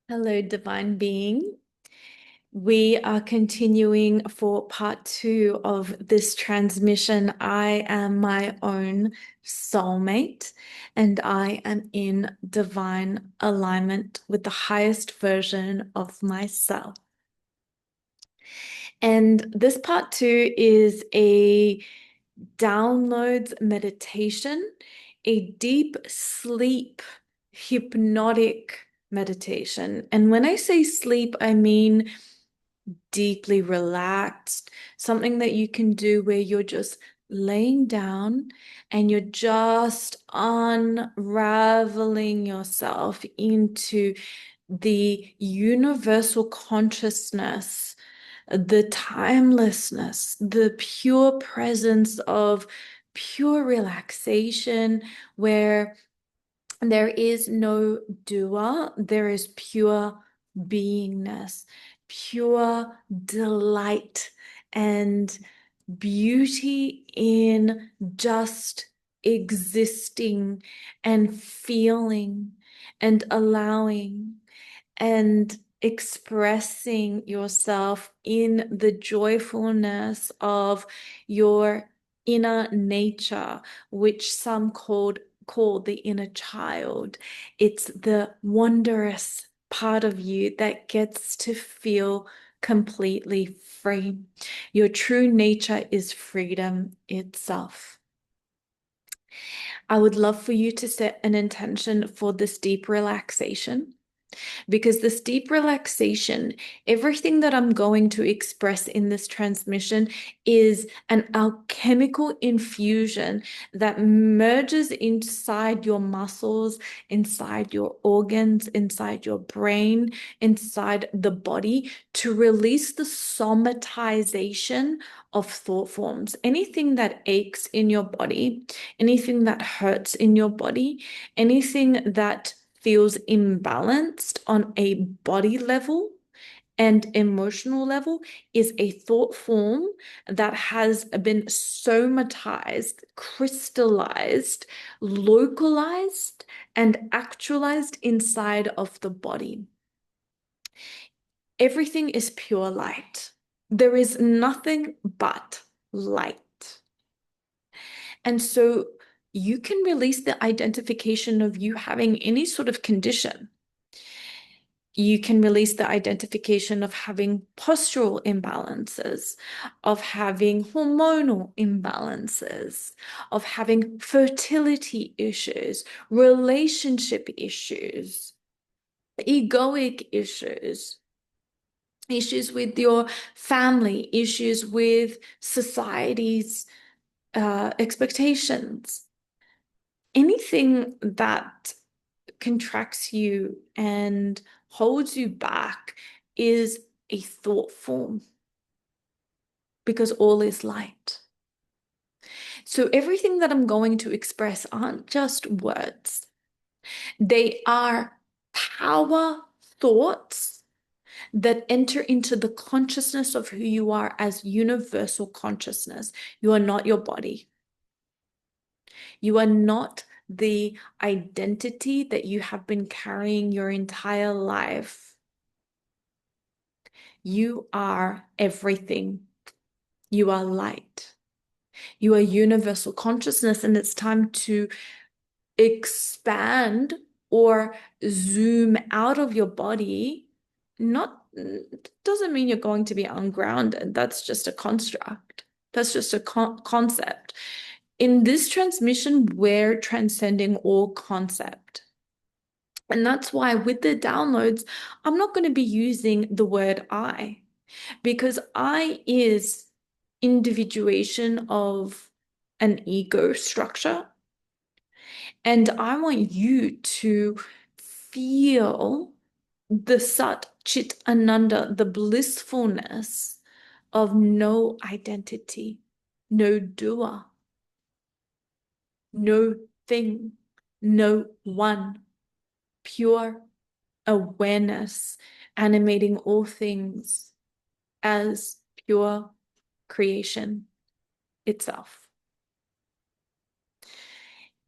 Hello, divine being. We are continuing for part two of this transmission. I am my own soulmate, and I am in divine alignment with the highest version of myself. And this part two is a downloads meditation, a deep sleep hypnotic meditation. And when I say sleep, I mean deeply relaxed, something that you can do where you're just laying down and you're just unraveling yourself into the universal consciousness, the timelessness, the pure presence of pure relaxation, where there is no doer, there is pure beingness, pure delight, and beauty in just existing and feeling and allowing and expressing yourself in the joyfulness of your inner nature, which some call the inner child. It's the wondrous part of you that gets to feel completely free. Your true nature is freedom itself. I would love for you to set an intention for this deep relaxation, because this deep relaxation, everything that I'm going to express in this transmission is an alchemical infusion that merges inside your muscles, inside your organs, inside your brain, inside the body to release the somatization of thought forms. Anything that aches in your body, anything that hurts in your body, anything that feels imbalanced on a body level and emotional level is a thought form that has been somatized, crystallized, localized, and actualized inside of the body. Everything is pure light. There is nothing but light. And so you can release the identification of you having any sort of condition. You can release the identification of having postural imbalances, of having hormonal imbalances, of having fertility issues, relationship issues, egoic issues, issues with your family, issues with society's expectations. Anything that contracts you and holds you back is a thought form, because all is light. So everything that I'm going to express aren't just words. They are power thoughts that enter into the consciousness of who you are as universal consciousness. You are not your body. You are not the identity that you have been carrying your entire life. You are everything. You are light. You are universal consciousness, and it's time to expand or zoom out of your body. Not doesn't mean you're going to be ungrounded. That's just a construct. That's just a concept. In this transmission, we're transcending all concept. And that's why with the downloads, I'm not going to be using the word I, because I is individuation of an ego structure. And I want you to feel the Sat Chit Ananda, the blissfulness of no identity, no doer, no thing, no one, pure awareness, animating all things as pure creation itself.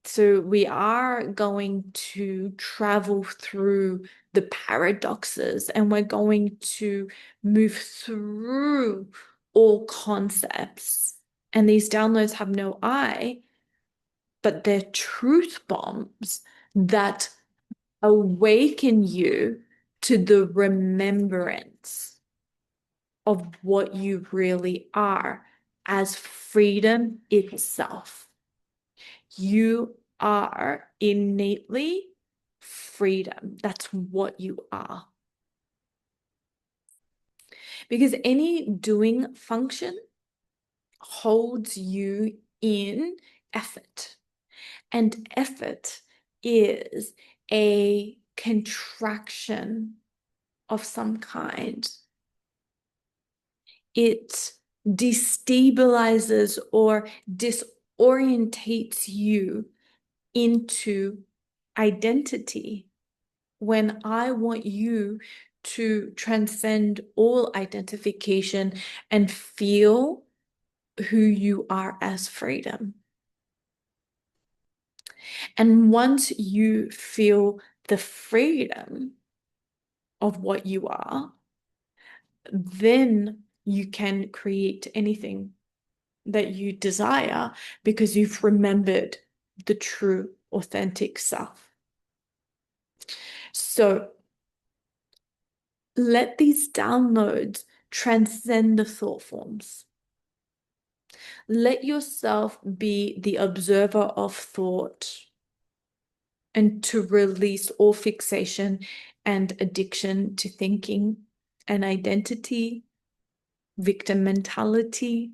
So we are going to travel through the paradoxes and we're going to move through all concepts. And these downloads have no I, but they're truth bombs that awaken you to the remembrance of what you really are as freedom itself. You are innately freedom. That's what you are. Because any doing function holds you in effort. And effort is a contraction of some kind. It destabilizes or disorientates you into identity when I want you to transcend all identification and feel who you are as freedom. And once you feel the freedom of what you are, then you can create anything that you desire because you've remembered the true, authentic self. So let these downloads transcend the thought forms. Let yourself be the observer of thought and to release all fixation and addiction to thinking and identity, victim mentality,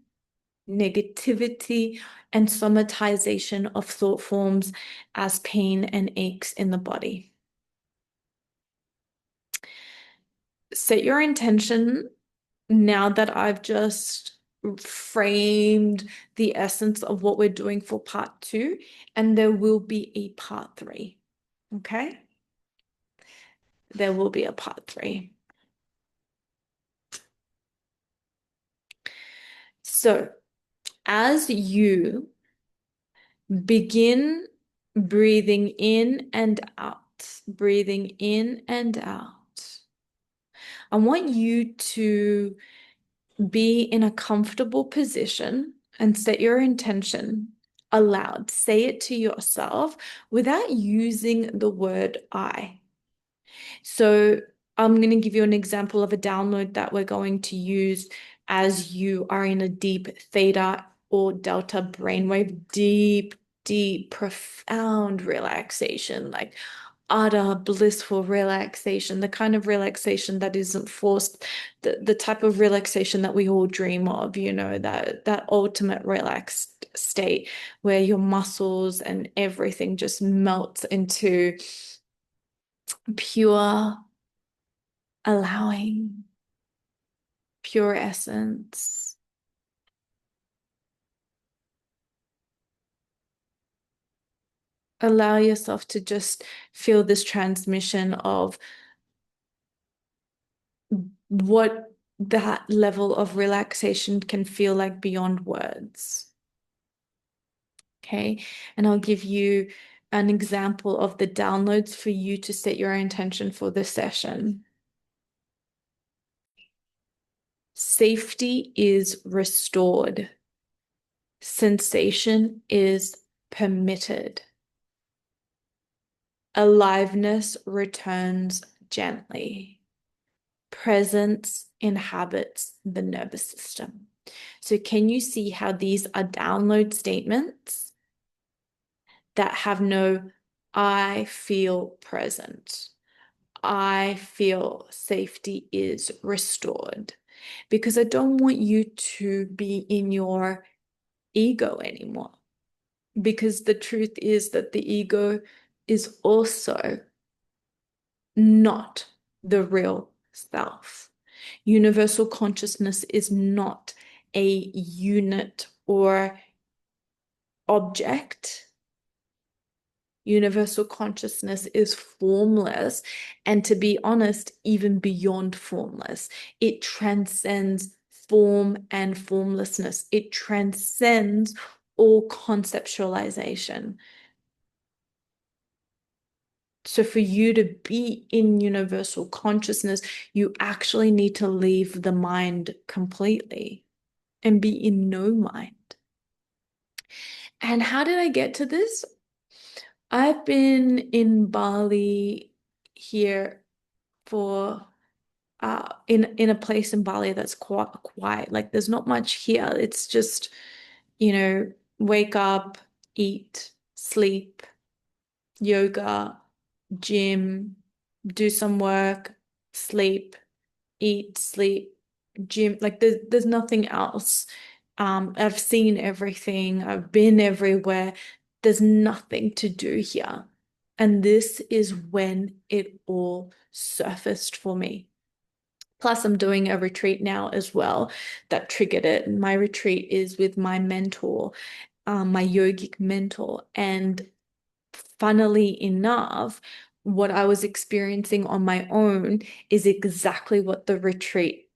negativity, and somatization of thought forms as pain and aches in the body. Set your intention now that I've just framed the essence of what we're doing for part 2, and there will be a part 3. Okay? There will be a part 3. So, as you begin breathing in and out, breathing in and out, I want you to be in a comfortable position and set your intention aloud. Say it to yourself without using the word I. So I'm going to give you an example of a download that we're going to use as you are in a deep theta or delta brainwave, deep, profound relaxation, like utter blissful relaxation, the kind of relaxation that isn't forced, the type of relaxation that we all dream of, that ultimate relaxed state where your muscles and everything just melts into pure allowing, pure essence. Allow yourself to just feel this transmission of what that level of relaxation can feel like beyond words. Okay, and I'll give you an example of the downloads for you to set your intention for this session. Safety is restored. Sensation is permitted. Aliveness returns gently. Presence inhabits the nervous system. So can you see how these are download statements that have no I feel present? I feel safety is restored. Because I don't want you to be in your ego anymore. Because the truth is that the ego is also not the real self. Universal consciousness is not a unit or object. Universal consciousness is formless, and to be honest, even beyond formless. It transcends form and formlessness. It transcends all conceptualization. So for you to be in universal consciousness, you actually need to leave the mind completely and be in no mind. And how did I get to this? I've been in Bali here for in a place in Bali that's quite quiet. Like there's not much here. It's just, wake up, eat, sleep, yoga, gym, do some work, sleep, eat, sleep, gym. Like there's nothing else. I've seen everything. I've been everywhere. There's nothing to do here. And this is when it all surfaced for me. Plus, I'm doing a retreat now as well that triggered it. My retreat is with my mentor, my yogic mentor. And funnily enough, what I was experiencing on my own is exactly what the retreat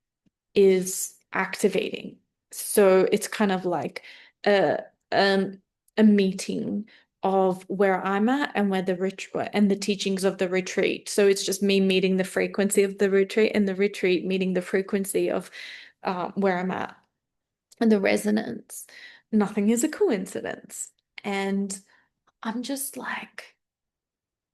is activating. So it's kind of like a um a meeting of where I'm at and where the retreat and the teachings of the retreat. So it's just me meeting the frequency of the retreat and the retreat meeting the frequency of where I'm at and the resonance. Nothing is a coincidence. And I'm just like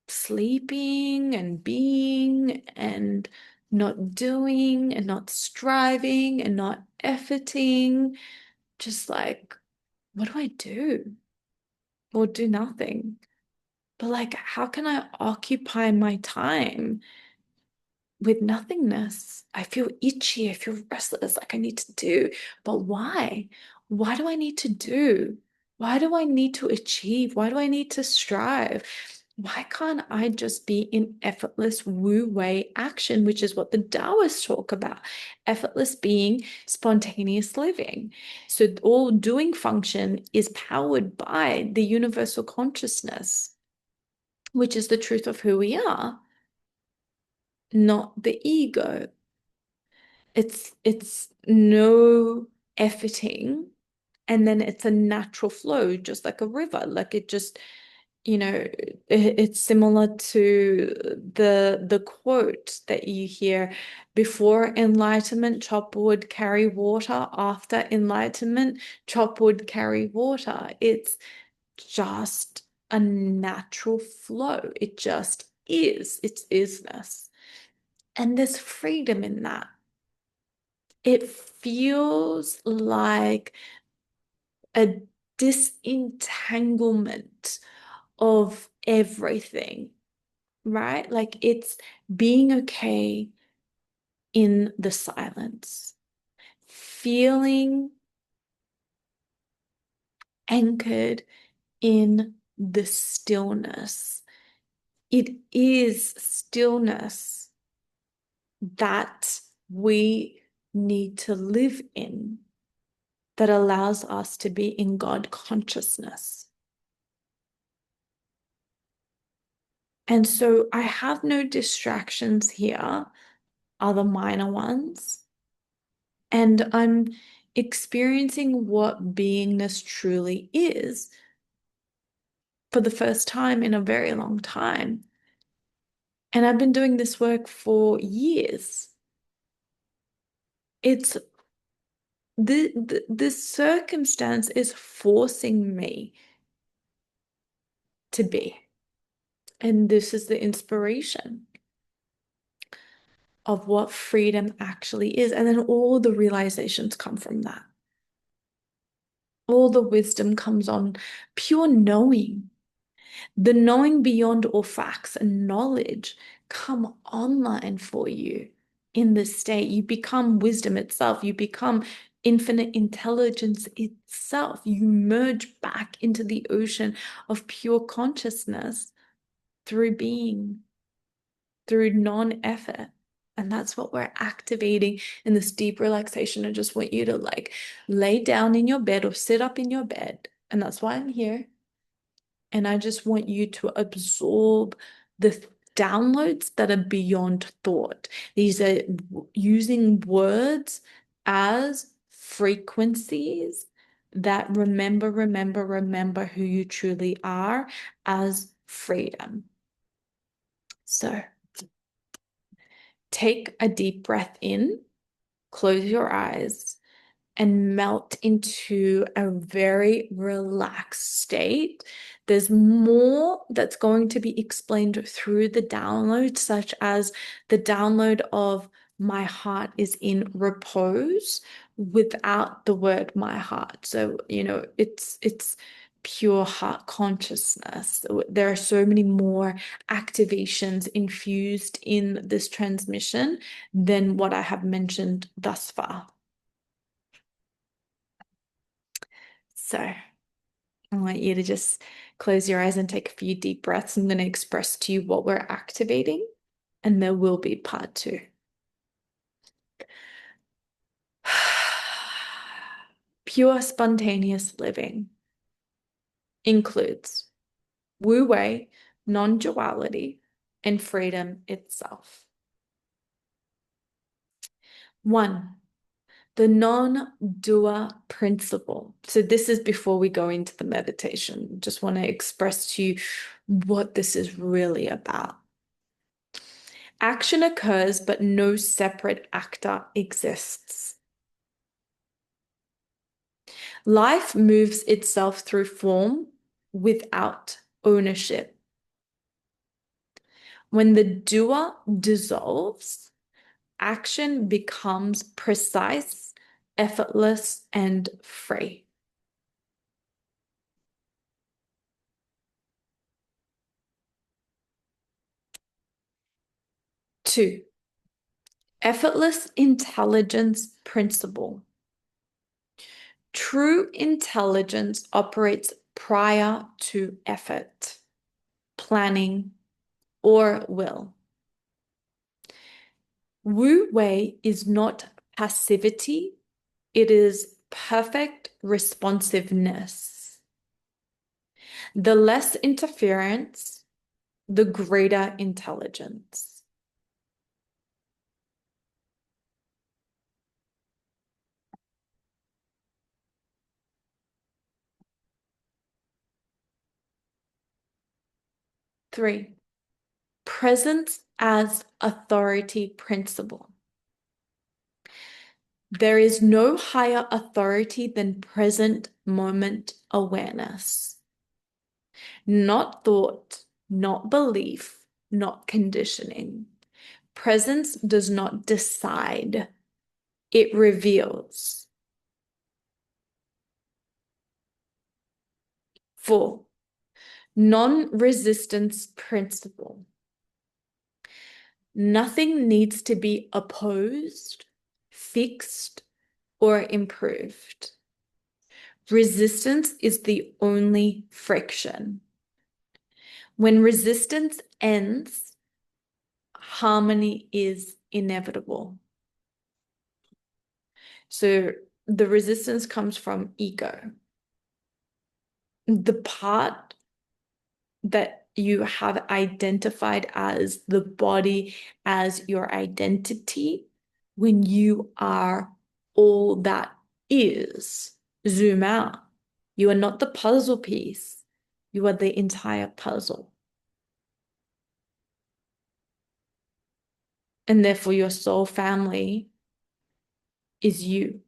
sleeping and being and not doing and not striving and not efforting. Just like, what do I do? Or do nothing. But like, how can I occupy my time with nothingness? I feel itchy. I feel restless. Like I need to do. But why? Why do I need to do? Why do I need to achieve? Why do I need to strive? Why can't I just be in effortless Wu Wei action, which is what the Taoists talk about? Effortless being, spontaneous living. So all doing function is powered by the universal consciousness, which is the truth of who we are, not the ego. It's no efforting, and then it's a natural flow, just like a river. Like it just, it's similar to the quote that you hear: before enlightenment, chop wood, carry water. After enlightenment, chop wood, carry water. It's just a natural flow. It just is. It's isness. And there's freedom in that. It feels like a disentanglement of everything, right? Like it's being okay in the silence, feeling anchored in the stillness. It is stillness that we need to live in that allows us to be in God consciousness. And so I have no distractions here, other minor ones. And I'm experiencing what beingness truly is for the first time in a very long time. And I've been doing this work for years. It's this circumstance is forcing me to be. And this is the inspiration of what freedom actually is. And then all the realizations come from that. All the wisdom comes on pure knowing. The knowing beyond all facts and knowledge come online for you in this state. You become wisdom itself. You become infinite intelligence itself. You merge back into the ocean of pure consciousness through being, through non-effort. And that's what we're activating in this deep relaxation. I just want you to like lay down in your bed or sit up in your bed. And that's why I'm here. And I just want you to absorb the downloads that are beyond thought. These are using words as frequencies that remember who you truly are as freedom. So take a deep breath in, close your eyes, and melt into a very relaxed state. There's more that's going to be explained through the download, such as the download of my heart is in repose without the word my heart. So, it's pure heart consciousness. There are so many more activations infused in this transmission than what I have mentioned thus far. So I want you to just close your eyes and take a few deep breaths. I'm going to express to you what we're activating, and there will be part two. Pure spontaneous living includes Wu Wei, non-duality, and freedom itself. 1. The non-doer principle. So this is before we go into the meditation. Just want to express to you what this is really about. Action occurs, but no separate actor exists. Life moves itself through form without ownership. When the doer dissolves, action becomes precise, effortless, and free. Two, effortless intelligence principle. True intelligence operates prior to effort, planning, or will. Wu Wei is not passivity, it is perfect responsiveness. The less interference, the greater intelligence. Three, presence as authority principle. There is no higher authority than present moment awareness. Not thought, not belief, not conditioning. Presence does not decide, it reveals. 4. Non-resistance principle. Nothing needs to be opposed, fixed, or improved. Resistance is the only friction. When resistance ends, harmony is inevitable. So the resistance comes from ego. The part that you have identified as the body, as your identity, when you are all that is, zoom out. You are not the puzzle piece. You are the entire puzzle. And therefore your soul family is you.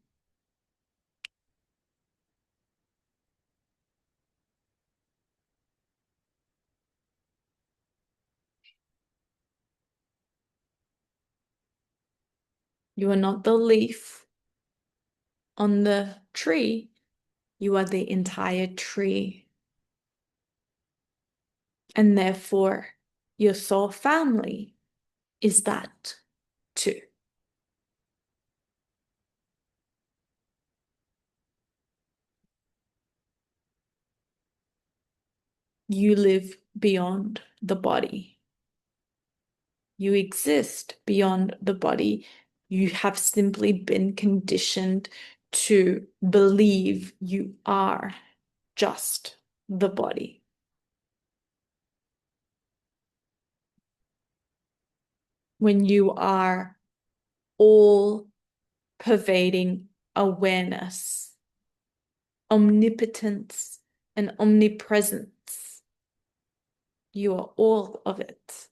You are not the leaf on the tree. You are the entire tree. And therefore, your soul family is that too. You live beyond the body. You exist beyond the body. You have simply been conditioned to believe you are just the body. When you are all pervading awareness, omnipotence, and omnipresence, you are all of it.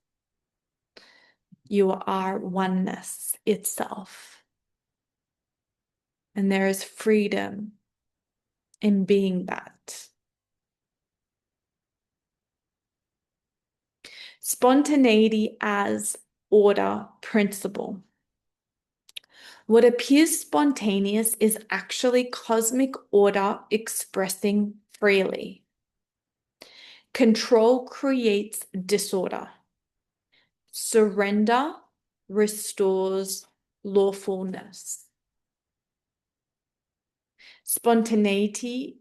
You are oneness itself. And there is freedom in being that. Spontaneity as order principle. What appears spontaneous is actually cosmic order expressing freely. Control creates disorder. Surrender restores lawfulness. Spontaneity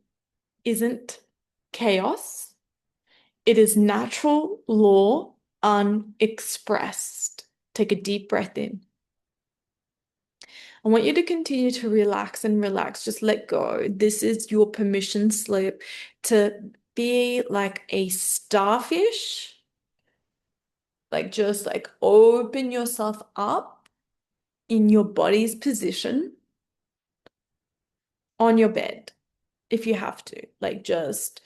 isn't chaos. It is natural law unexpressed. Take a deep breath in. I want you to continue to relax and relax. Just let go. This is your permission slip to be like a starfish. Like just like open yourself up in your body's position on your bed if you have to. Like just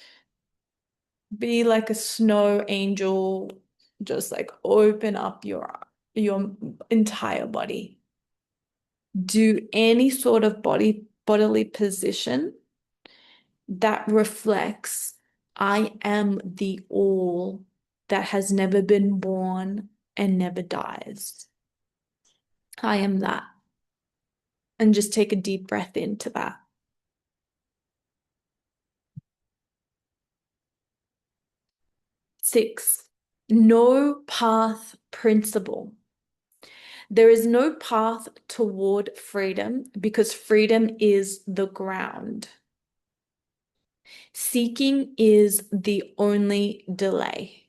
be like a snow angel. Just like open up your entire body. Do any sort of bodily position that reflects I am the all that has never been born and never dies. I am that. And just take a deep breath into that. 6, no path principle. There is no path toward freedom because freedom is the ground. Seeking is the only delay.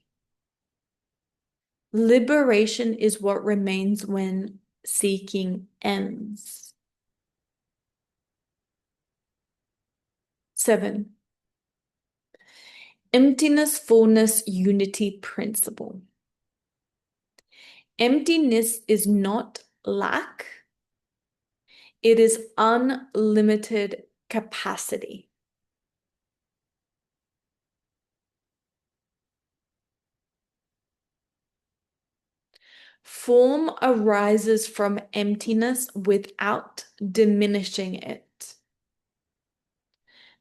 Liberation is what remains when seeking ends. 7, emptiness, fullness, unity principle. Emptiness is not lack, it is unlimited capacity. Form arises from emptiness without diminishing it.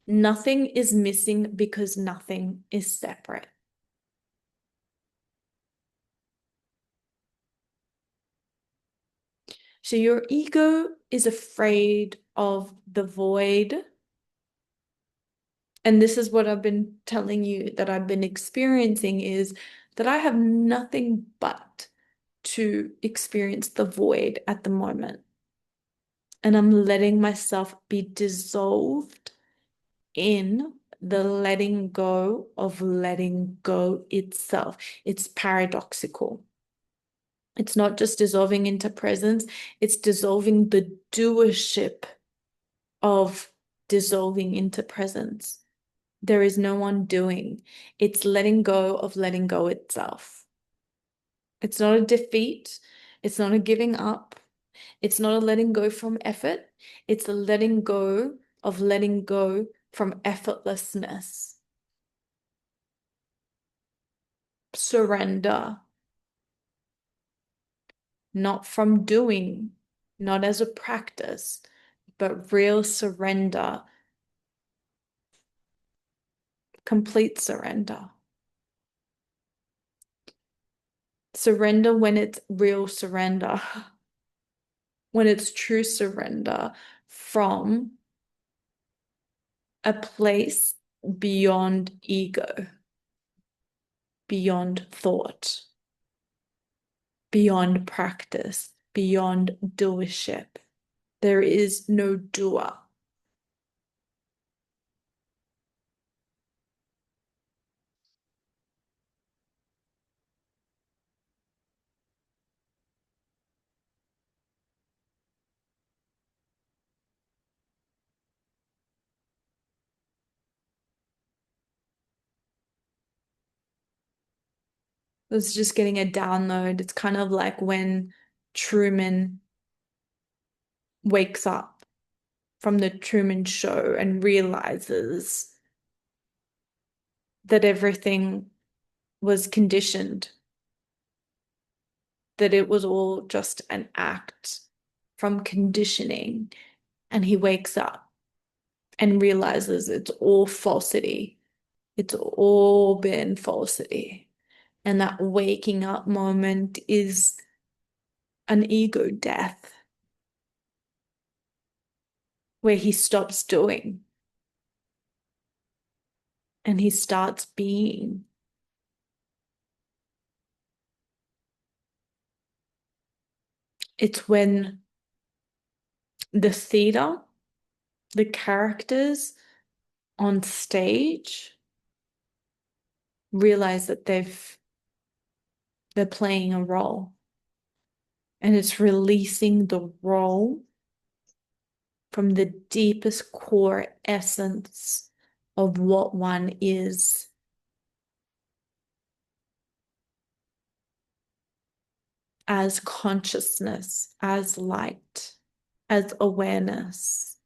Nothing is missing because nothing is separate. So your ego is afraid of the void. And this is what I've been telling you that I've been experiencing is that I have nothing but to experience the void at the moment. And I'm letting myself be dissolved in the letting go of letting go itself. It's paradoxical. It's not just dissolving into presence, it's dissolving the doership of dissolving into presence. There is no undoing. It's letting go of letting go itself. It's not a defeat. It's not a giving up. It's not a letting go from effort. It's a letting go of letting go from effortlessness. Surrender. Not from doing, not as a practice, but real surrender. Complete surrender. Surrender when it's real surrender. When it's true surrender from a place beyond ego, beyond thought, beyond practice, beyond doership. There is no doer. I was just getting a download. It's kind of like when Truman wakes up from the Truman Show and realizes that everything was conditioned that it was all just an act from conditioning. And he wakes up and realizes it's all falsity. It's all been falsity. And that waking up moment is an ego death where he stops doing and he starts being. It's when the theater, the characters on stage realize that they're playing a role, and it's releasing the role from the deepest core essence of what one is. As consciousness, as light, as awareness.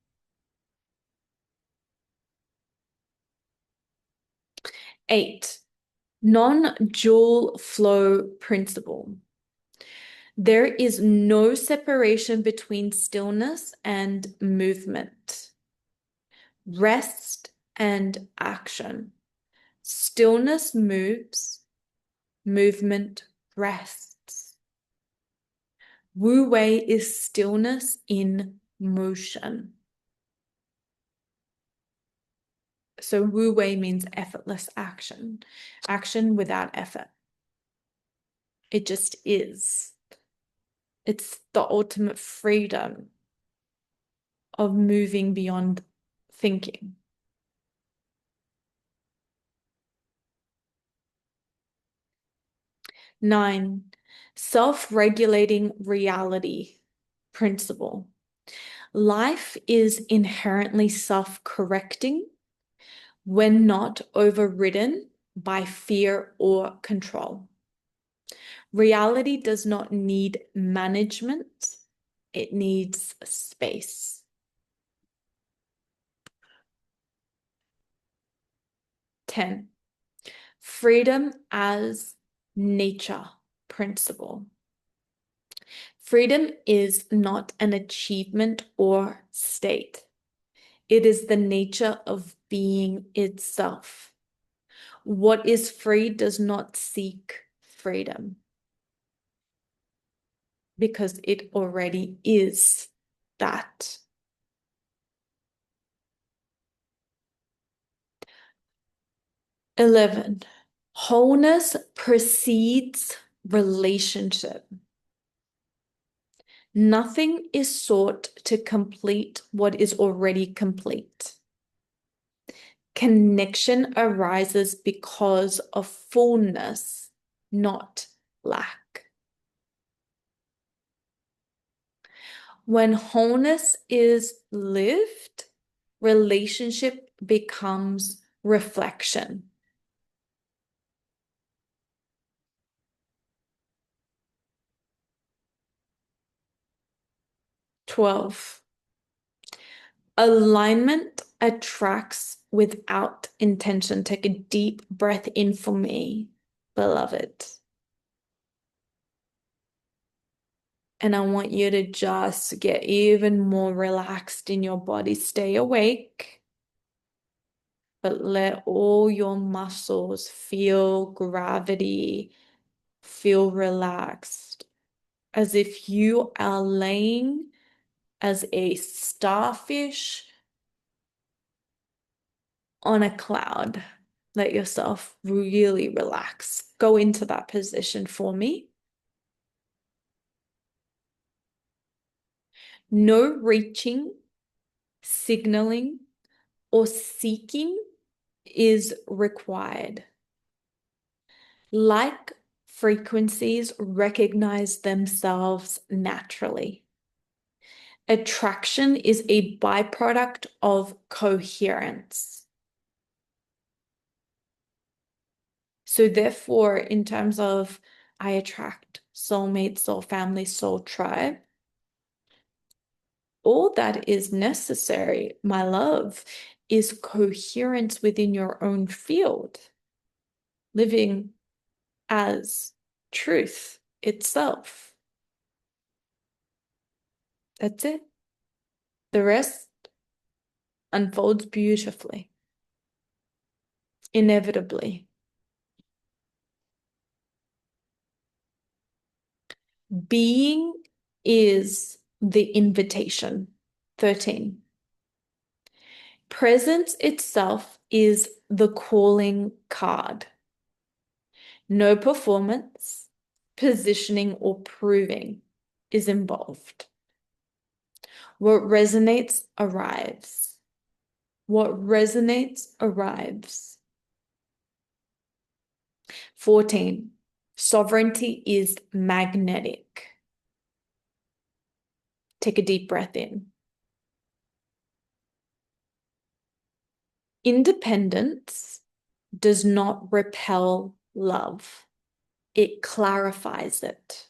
8, non-dual flow principle. There is no separation between stillness and movement, rest and action. Stillness moves, movement rests. Wu Wei is stillness in motion. So Wu Wei means effortless action, action without effort. It just is. It's the ultimate freedom of moving beyond thinking. 9, self-regulating reality principle. Life is inherently self-correcting when not overridden by fear or control. Reality does not need management, it needs space. 10, freedom as nature principle. Freedom is not an achievement or state. It is the nature of being itself. What is free does not seek freedom because it already is that. 11, wholeness precedes relationship. Nothing is sought to complete what is already complete. Connection arises because of fullness, not lack. When wholeness is lived, relationship becomes reflection. 12, alignment attracts without intention. Take a deep breath in for me, beloved. And I want you to just get even more relaxed in your body. Stay awake, but let all your muscles feel gravity, feel relaxed, as if you are laying as a starfish on a cloud. Let yourself really relax. Go into that position for me. No reaching, signaling, or seeking is required. Like frequencies recognize themselves naturally. Attraction is a byproduct of coherence. So therefore, in terms of I attract soulmate, soul family, soul tribe, all that is necessary, my love, is coherence within your own field, living as truth. itself. That's it. The rest unfolds beautifully, inevitably. Being is the invitation. 13. Presence itself is the calling card. No performance, positioning, or proving is involved. What resonates arrives. What resonates arrives. 14. Sovereignty is magnetic. Take a deep breath in. Independence does not repel love. It clarifies it.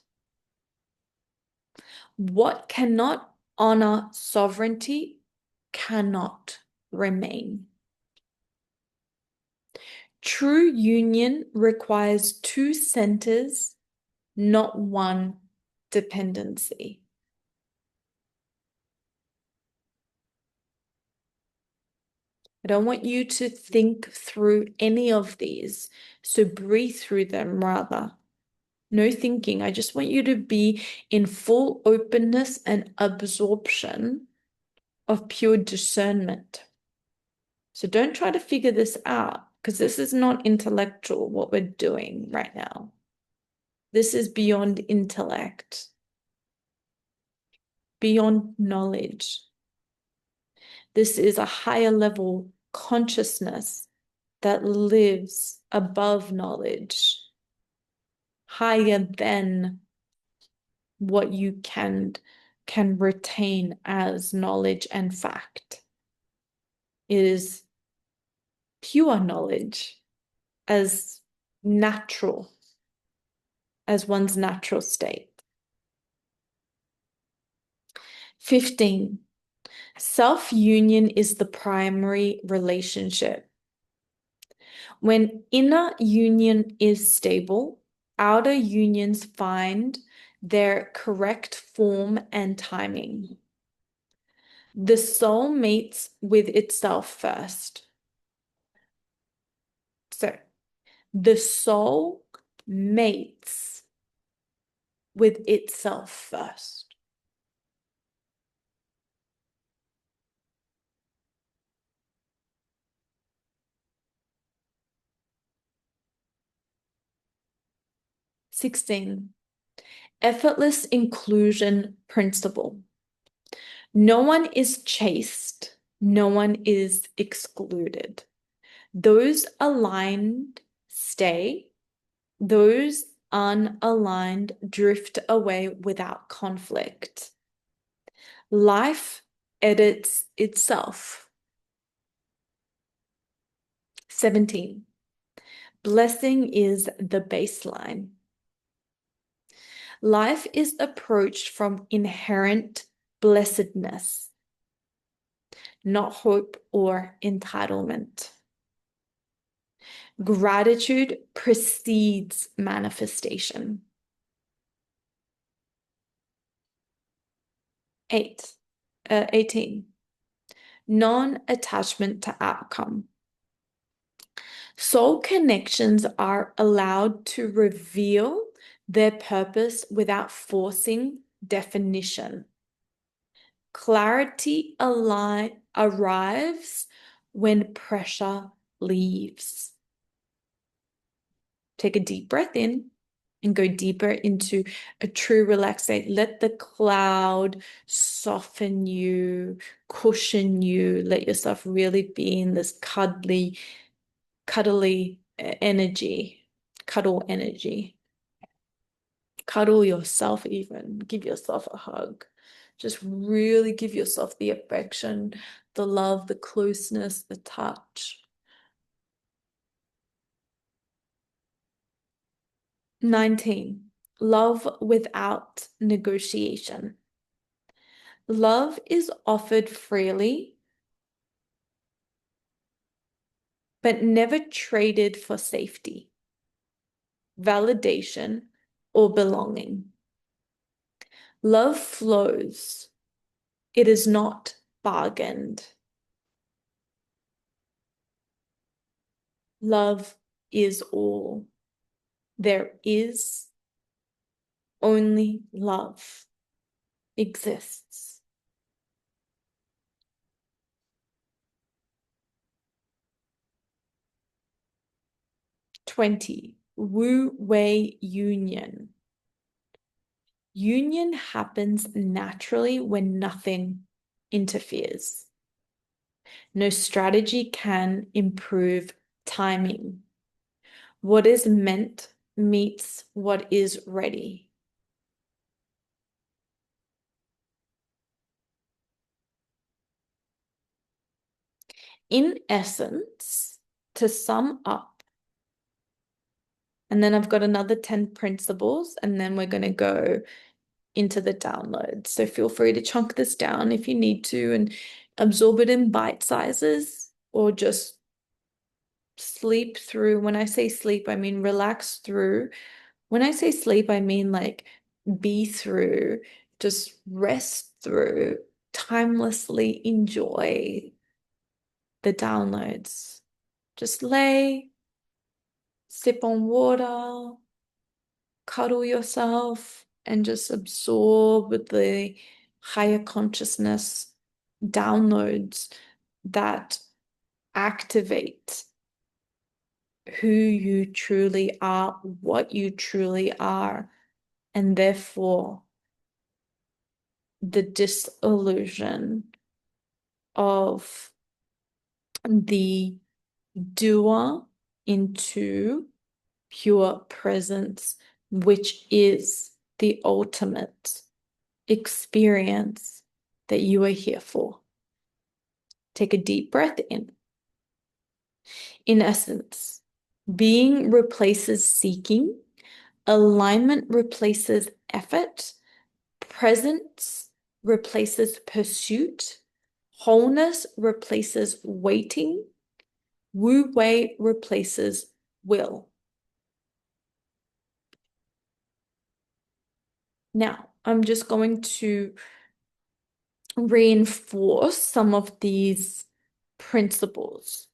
What cannot honor sovereignty cannot remain. True union requires two centers, not one dependency. I don't want you to think through any of these, so breathe through them rather. No thinking. I just want you to be in full openness and absorption of pure discernment. So don't try to figure this out because this is not intellectual, what we're doing right now. This is beyond intellect, beyond knowledge. This is a higher level consciousness that lives above knowledge, higher than what you can retain as knowledge and fact. It is pure knowledge as natural, as one's natural state. 15. Self-union is the primary relationship. When inner union is stable, outer unions find their correct form and timing. The soul mates with itself first. So, the soul mates with itself first. Sixteen, effortless inclusion principle. No one is chased, no one is excluded. Those aligned stay, those unaligned drift away without conflict. Life edits itself. 17. Blessing is the baseline. Life is approached from inherent blessedness, not hope or entitlement. Gratitude precedes manifestation. 18. Non-attachment to outcome. Soul connections are allowed to reveal their purpose without forcing definition. Clarity arrives when pressure leaves. Take a deep breath in and go deeper into a true relaxation. Let the cloud soften you, cushion you. Let yourself really be in this cuddly energy, cuddle energy. Cuddle yourself even. Give yourself a hug. Just really give yourself the affection, the love, the closeness, the touch. 19. Love without negotiation. Love is offered freely, but never traded for safety, validation, or belonging. Love flows. It is not bargained. Love is all. There is only love exists. 20. Wu Wei Union. Union happens naturally when nothing interferes. No strategy can improve timing. What is meant meets what is ready. In essence, to sum up, and then I've got another 10 principles, and then we're going to go into the download. So feel free to chunk this down if you need to and absorb it in bite sizes or just sleep through. When I say sleep, I mean relax through. When I say sleep, I mean like be through, just rest through, timelessly enjoy the downloads. Just lay, sip on water, cuddle yourself, and just absorb the higher consciousness downloads that activate who you truly are, what you truly are, and therefore the disillusion of the doer into pure presence, which is the ultimate experience that you are here for. Take a deep breath in. In essence, being replaces seeking, alignment replaces effort, presence replaces pursuit, wholeness replaces waiting, wu wei replaces will. Now, I'm just going to reinforce some of these principles.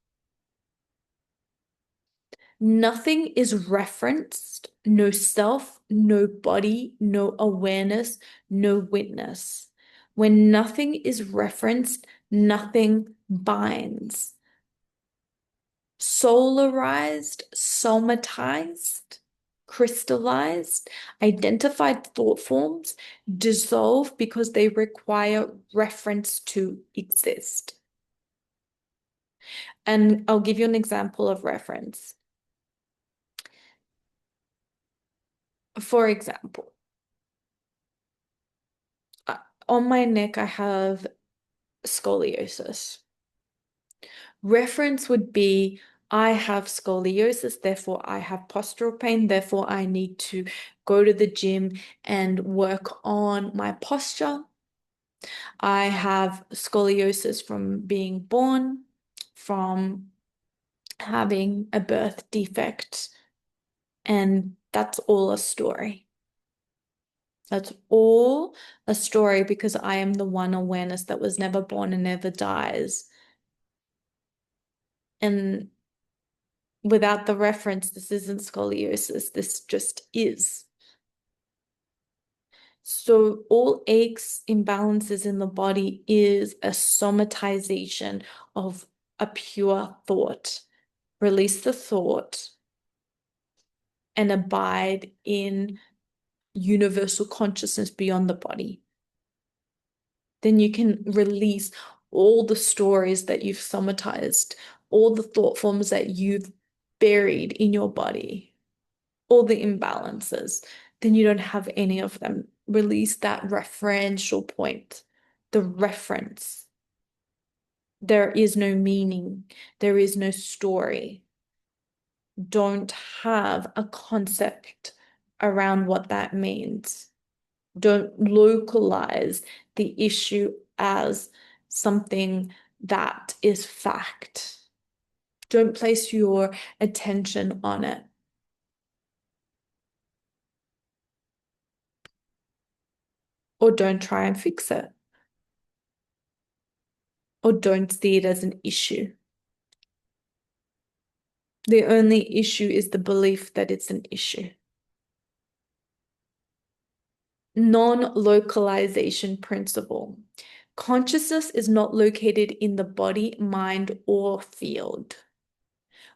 Nothing is referenced, no self, no body, no awareness, no witness. When nothing is referenced, nothing binds. Solarized, somatized, crystallized, identified thought forms dissolve because they require reference to exist. And I'll give you an example of reference. For example, on my neck, I have scoliosis. Reference would be I have scoliosis, therefore I have postural pain, therefore I need to go to the gym and work on my posture. I have scoliosis from being born, from having a birth defect, and that's all a story. That's all a story because I am the one awareness that was never born and never dies. And without the reference, this isn't scoliosis, this just is. So all aches, imbalances in the body is a somatization of a pure thought. Release the thought and abide in universal consciousness beyond the body. Then you can release all the stories that you've somatized, all the thought forms that you've buried in your body, all the imbalances. Then you don't have any of them. Release that referential point, the reference. There is no meaning. There is no story. Don't have a concept around what that means. Don't localize the issue as something that is fact. Don't place your attention on it. or don't try and fix it, or don't see it as an issue. The only issue is the belief that it's an issue. Non-localization principle. Consciousness is not located in the body, mind, or field.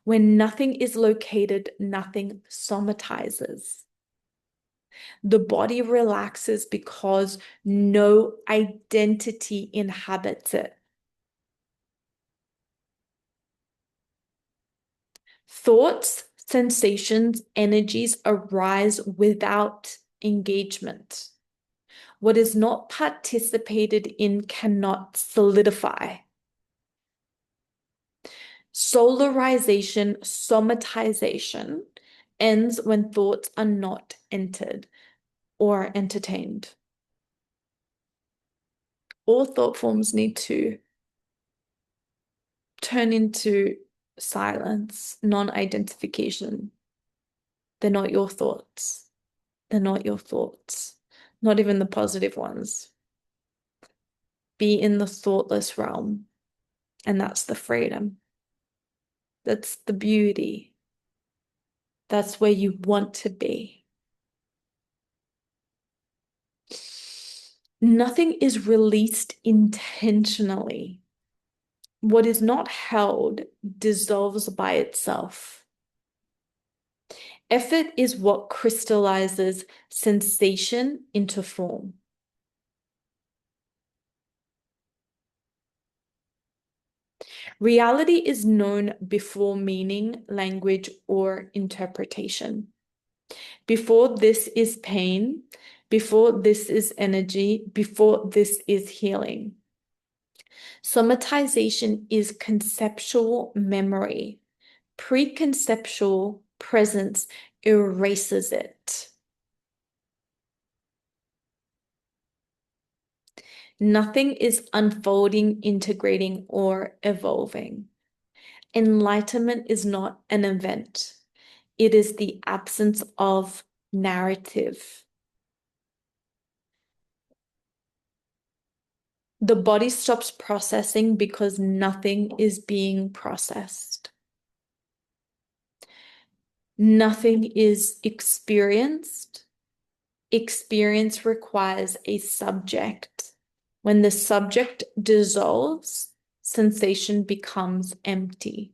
When nothing is located, nothing somatizes. The body relaxes because no identity inhabits it. Thoughts, sensations, energies arise without engagement. What is not participated in cannot solidify. Solarization, somatization ends when thoughts are not entered or entertained. All thought forms need to turn into silence, non-identification. They're not your thoughts. They're not your thoughts, not even the positive ones. Be in the thoughtless realm, and that's the freedom. That's the beauty. That's where you want to be. Nothing is released intentionally. What is not held dissolves by itself. Effort is what crystallizes sensation into form. Reality is known before meaning, language, or interpretation. Before this is pain, before this is energy, before this is healing. Somatization is conceptual memory. Preconceptual presence erases it. Nothing is unfolding, integrating, or evolving. Enlightenment is not an event. It is the absence of narrative. The body stops processing because nothing is being processed. Nothing is experienced. Experience requires a subject. When the subject dissolves, sensation becomes empty.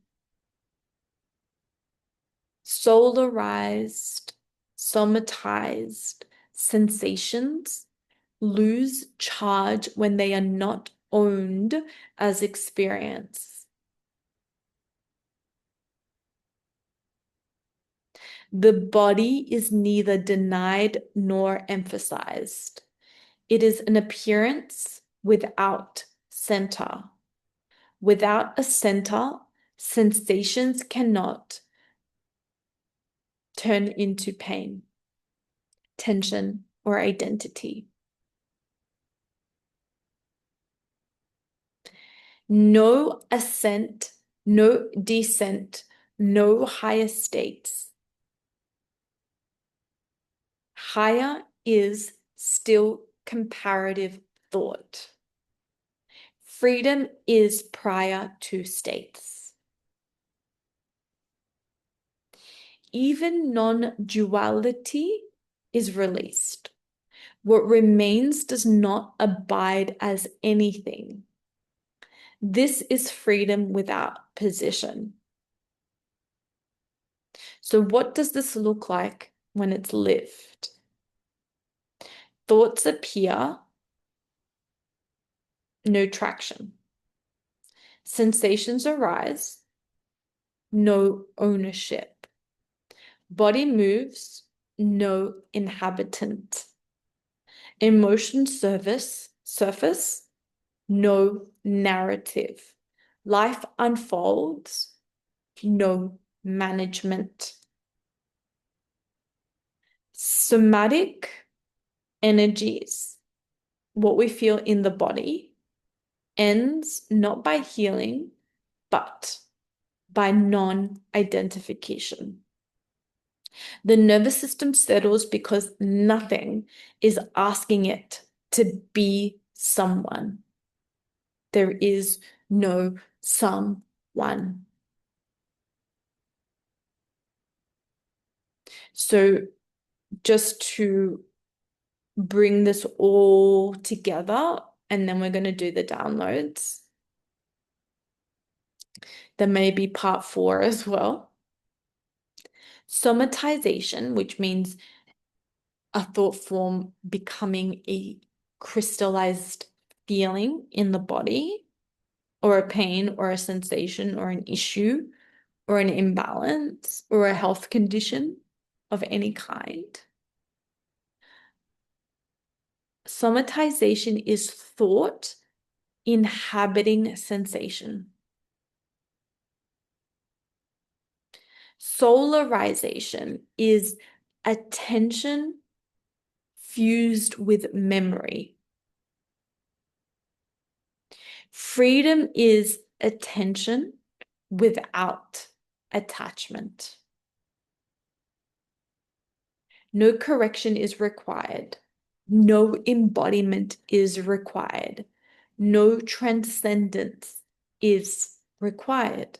Solarized, somatized sensations lose charge when they are not owned as experience. The body is neither denied nor emphasized. It is an appearance without center. Without a center, sensations cannot turn into pain, tension, or identity. No ascent, no descent, no higher states. Higher is still comparative thought. Freedom is prior to states. Even non-duality is released. What remains does not abide as anything. This is freedom without position. So what does this look like when it's lived? Thoughts appear, no traction. Sensations arise, no ownership. Body moves, no inhabitant. Emotions surface, no narrative. Life unfolds, no management. Somatic energies, what we feel in the body, ends not by healing, but by non-identification. The nervous system settles because nothing is asking it to be someone. There is no someone. So just to bring this all together, and then we're going to do the downloads. There may be part 4 as well. Somatization, which means a thought form becoming a crystallized feeling in the body, or a pain, or a sensation, or an issue, or an imbalance, or a health condition of any kind. Somatization is thought inhabiting sensation. Solarization is attention fused with memory. Freedom is attention without attachment. No correction is required. No embodiment is required. No transcendence is required.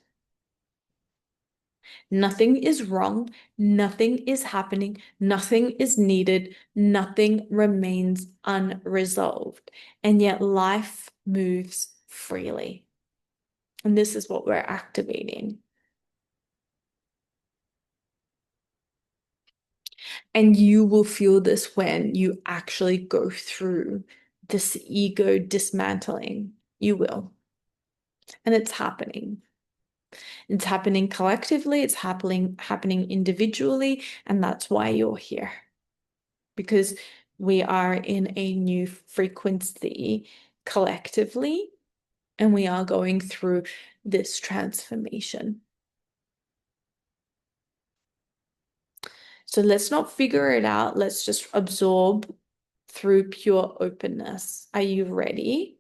Nothing is wrong. Nothing is happening. Nothing is needed. Nothing remains unresolved. And yet life moves freely. And this is what we're activating. And you will feel this when you actually go through this ego dismantling. You will. And it's happening. It's happening collectively, it's happening individually, and that's why you're here. Because we are in a new frequency collectively, and we are going through this transformation. So let's not figure it out. Let's just absorb through pure openness. Are you ready?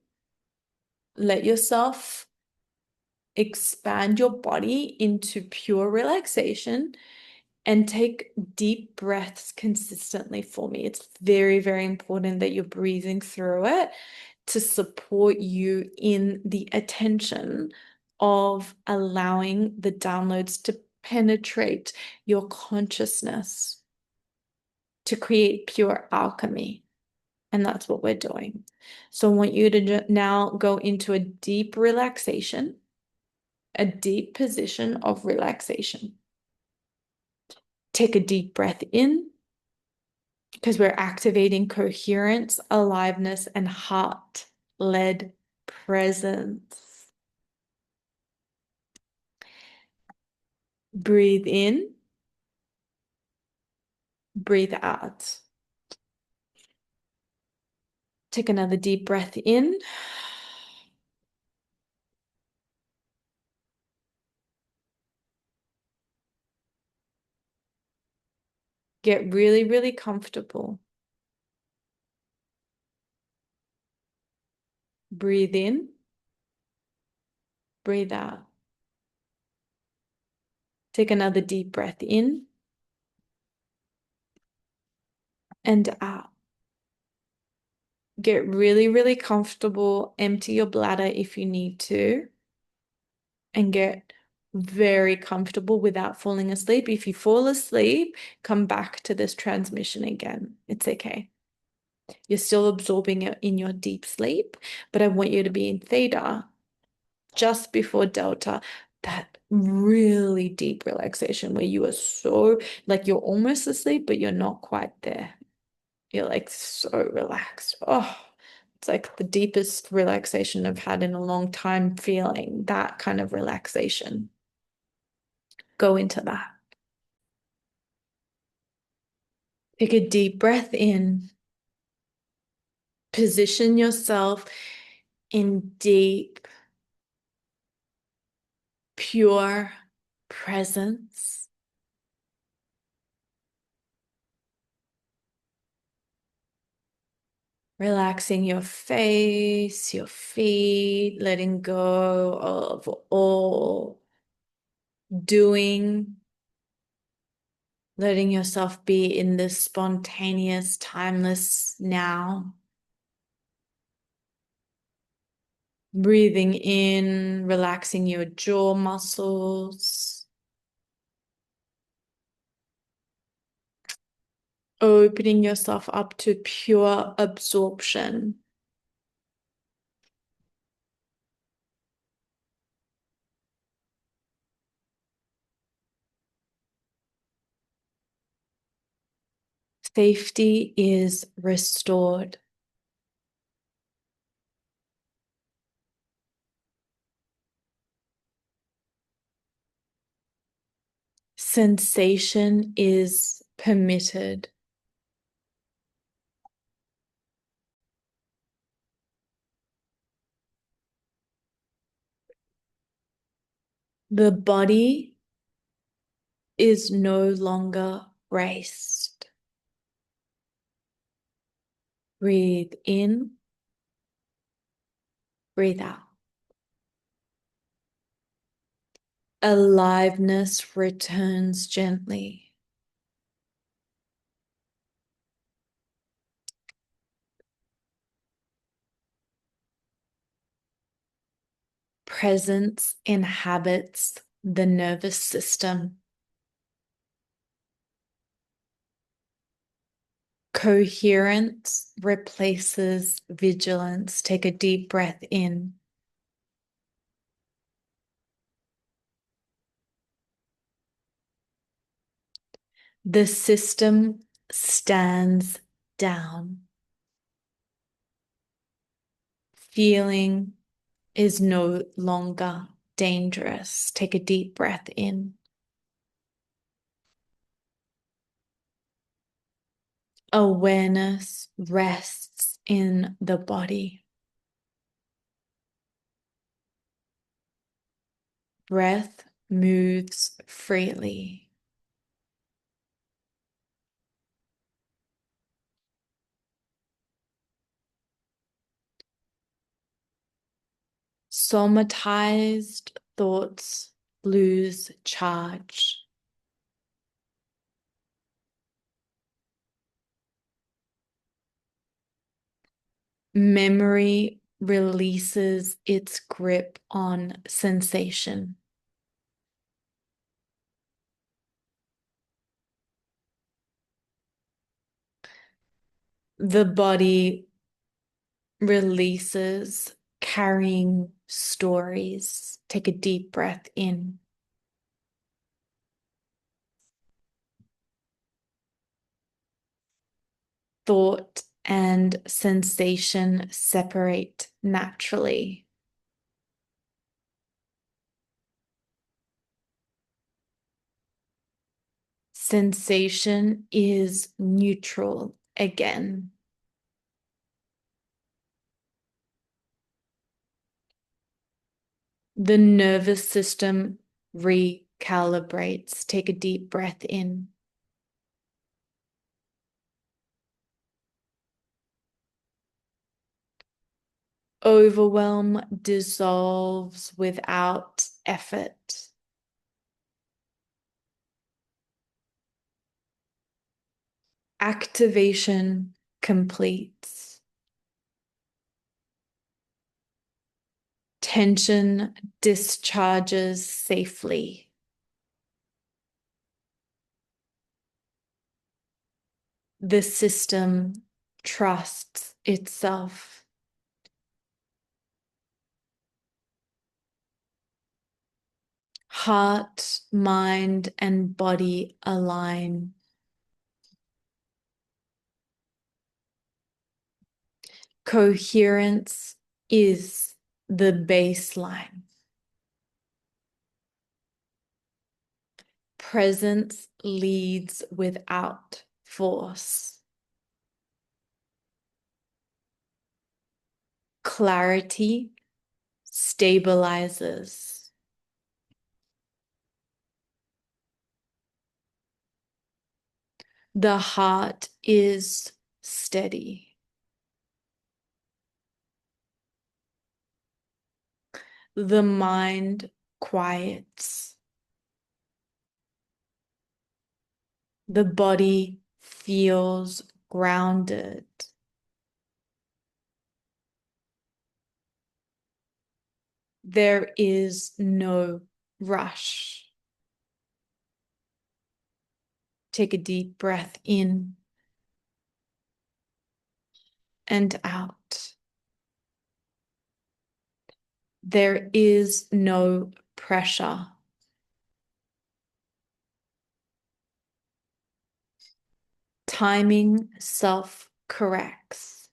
Let yourself expand your body into pure relaxation and take deep breaths consistently for me. It's very, very important that you're breathing through it to support you in the attention of allowing the downloads to penetrate your consciousness to create pure alchemy. And that's what we're doing. So I want you to now go into a deep relaxation, a deep position of relaxation. Take a deep breath in, because we're activating coherence, aliveness, and heart-led presence. Breathe in, breathe out. Take another deep breath in. Get really, really comfortable. Breathe in, breathe out. Take another deep breath in and out. Get really, really comfortable. Empty your bladder if you need to, and get very comfortable without falling asleep. If you fall asleep, come back to this transmission again. It's okay. You're still absorbing it in your deep sleep, but I want you to be in theta just before delta, that really deep relaxation where you are so, like, you're almost asleep, but you're not quite there. You're like so relaxed. Oh, it's like the deepest relaxation I've had in a long time, feeling that kind of relaxation. Go into that. Take a deep breath in. Position yourself in deep, pure presence. Relaxing your face, your feet, letting go of all doing, letting yourself be in this spontaneous, timeless now. Breathing in, relaxing your jaw muscles. Opening yourself up to pure absorption. Safety is restored. Sensation is permitted. The body is no longer braced. Breathe in, breathe out. Aliveness returns gently. Presence inhabits the nervous system. Coherence replaces vigilance. Take a deep breath in. The system stands down. Feeling is no longer dangerous. Take a deep breath in. Awareness rests in the body. Breath moves freely. Somatized thoughts lose charge. Memory releases its grip on sensation. The body releases carrying stories. Take a deep breath in. Thought and sensation separate naturally. Sensation is neutral again. The nervous system recalibrates. Take a deep breath in. Overwhelm dissolves without effort. Activation completes. Tension discharges safely. The system trusts itself. Heart, mind, and body align. Coherence is the baseline. Presence leads without force. Clarity stabilizes. The heart is steady. The mind quiets. The body feels grounded. There is no rush. Take a deep breath in and out. There is no pressure. Timing self-corrects.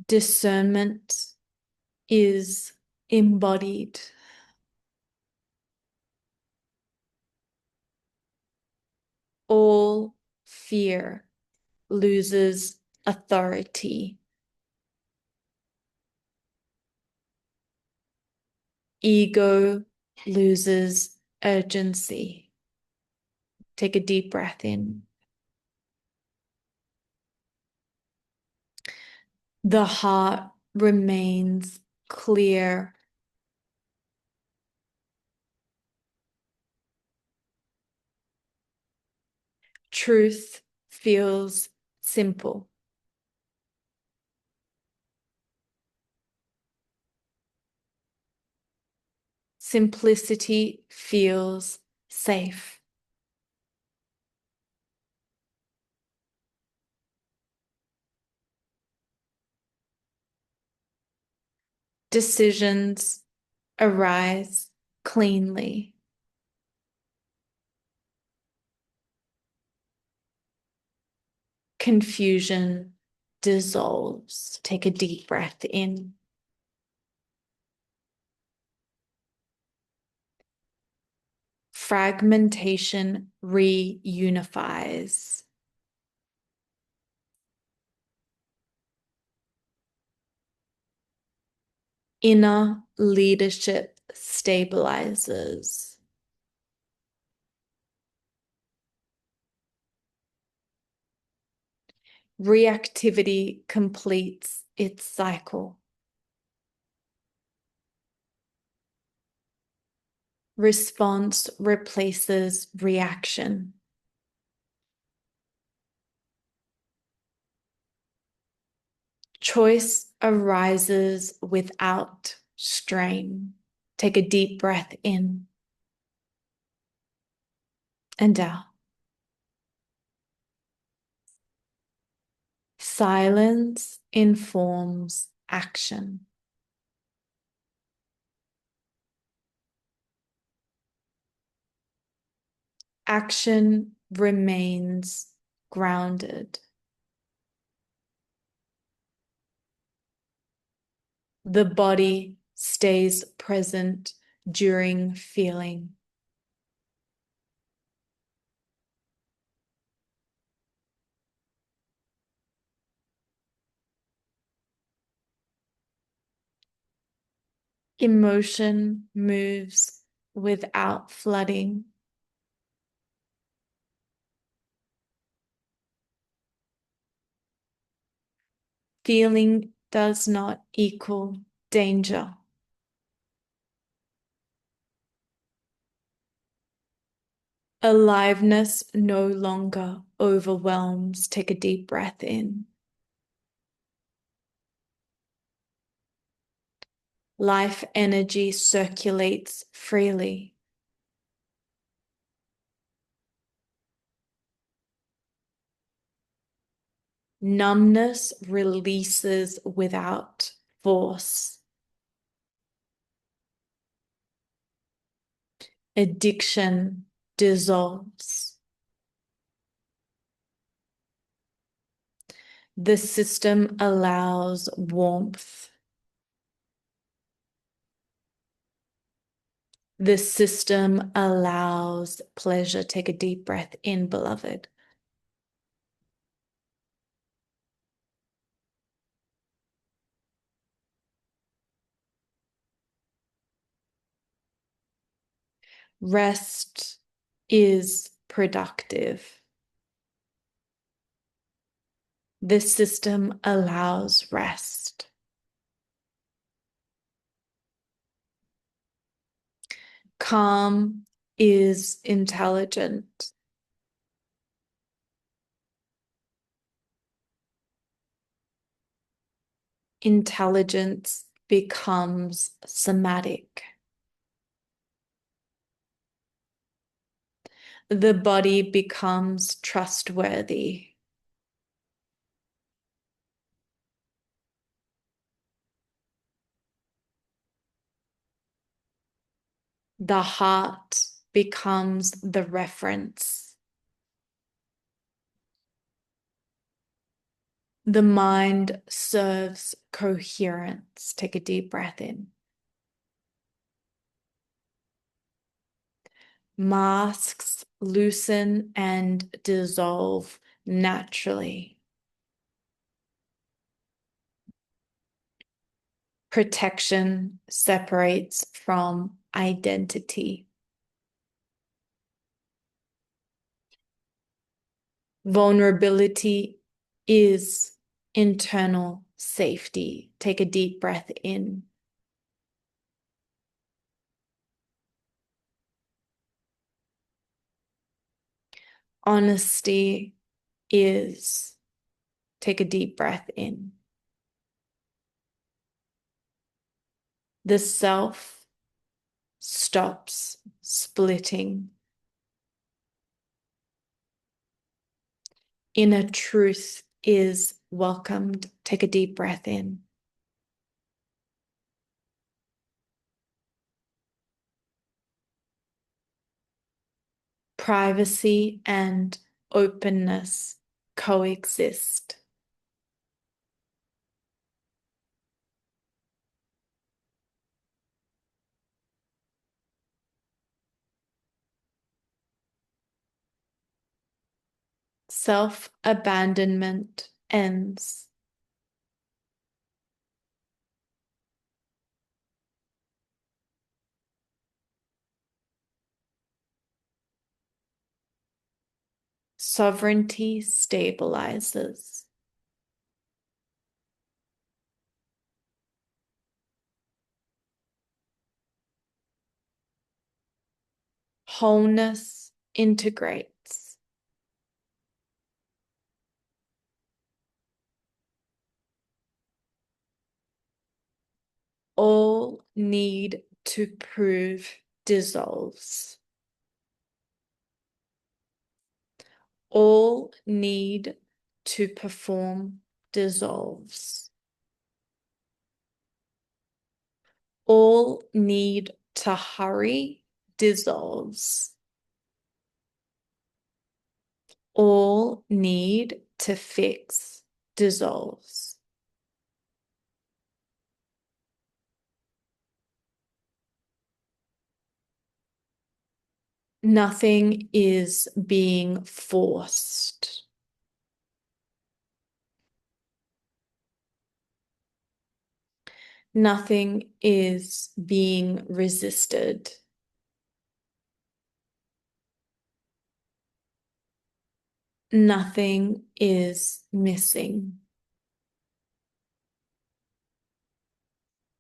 Discernment is embodied. All fear loses authority. Ego loses urgency. Take a deep breath in. The heart remains clear. Truth feels simple. Simplicity feels safe. Decisions arise cleanly. Confusion dissolves. Take a deep breath in. Fragmentation reunifies. Inner leadership stabilizes. Reactivity completes its cycle. Response replaces reaction. Choice arises without strain. Take a deep breath in and out. Silence informs action. Action remains grounded. The body stays present during feeling. Emotion moves without flooding. Feeling does not equal danger. Aliveness no longer overwhelms. Take a deep breath in. Life energy circulates freely. Numbness releases without force. Addiction dissolves. The system allows warmth. The system allows pleasure. Take a deep breath in, beloved. Rest is productive. The system allows rest. Calm is intelligent. Intelligence becomes somatic. The body becomes trustworthy. The heart becomes the reference. The mind serves coherence. Take a deep breath in. Masks loosen and dissolve naturally. Protection separates from identity. Vulnerability is internal safety. Take a deep breath in. Honesty is, take a deep breath in. The self stops splitting. Inner truth is welcomed. Take a deep breath in. Privacy and openness coexist. Self-abandonment ends. Sovereignty stabilizes. Wholeness integrates. All need to prove dissolves. All need to perform dissolves. All need to hurry dissolves. All need to fix dissolves. Nothing is being forced. Nothing is being resisted. Nothing is missing.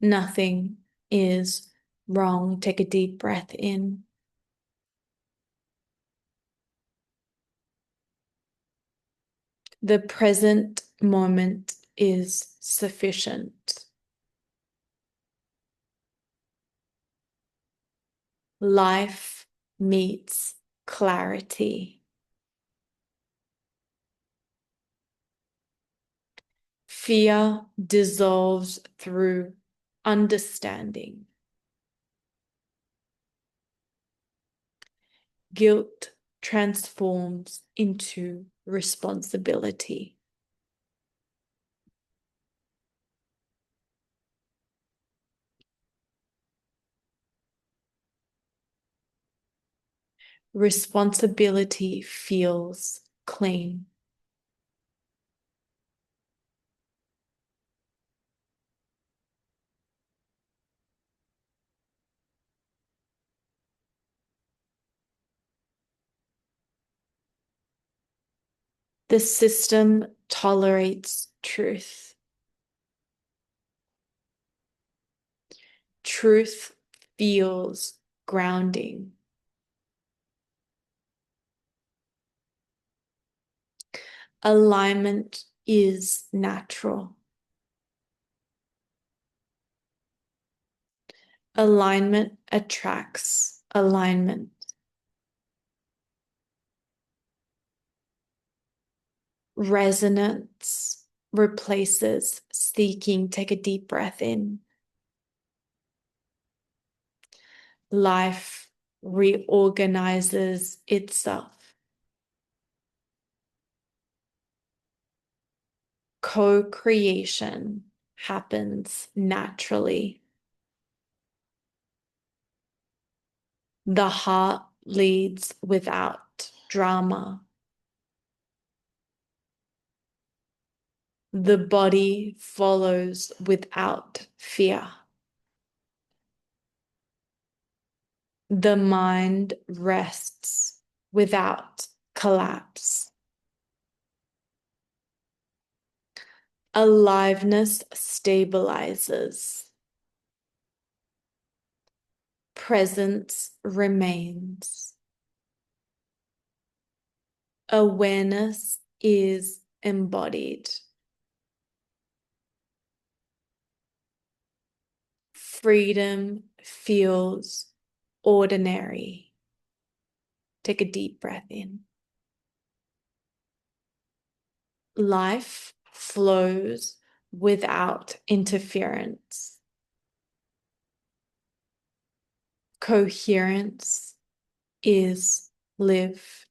Nothing is wrong. Take a deep breath in. The present moment is sufficient. Life meets clarity. Fear dissolves through understanding. Guilt transforms into responsibility. Responsibility feels clean. The system tolerates truth. Truth feels grounding. Alignment is natural. Alignment attracts alignment. Resonance replaces seeking. Take a deep breath in. Life reorganizes itself. Co-creation happens naturally. The heart leads without drama. The body follows without fear. The mind rests without collapse. Aliveness stabilizes. Presence remains. Awareness is embodied. Freedom feels ordinary. Take a deep breath in. Life flows without interference. Coherence is lived.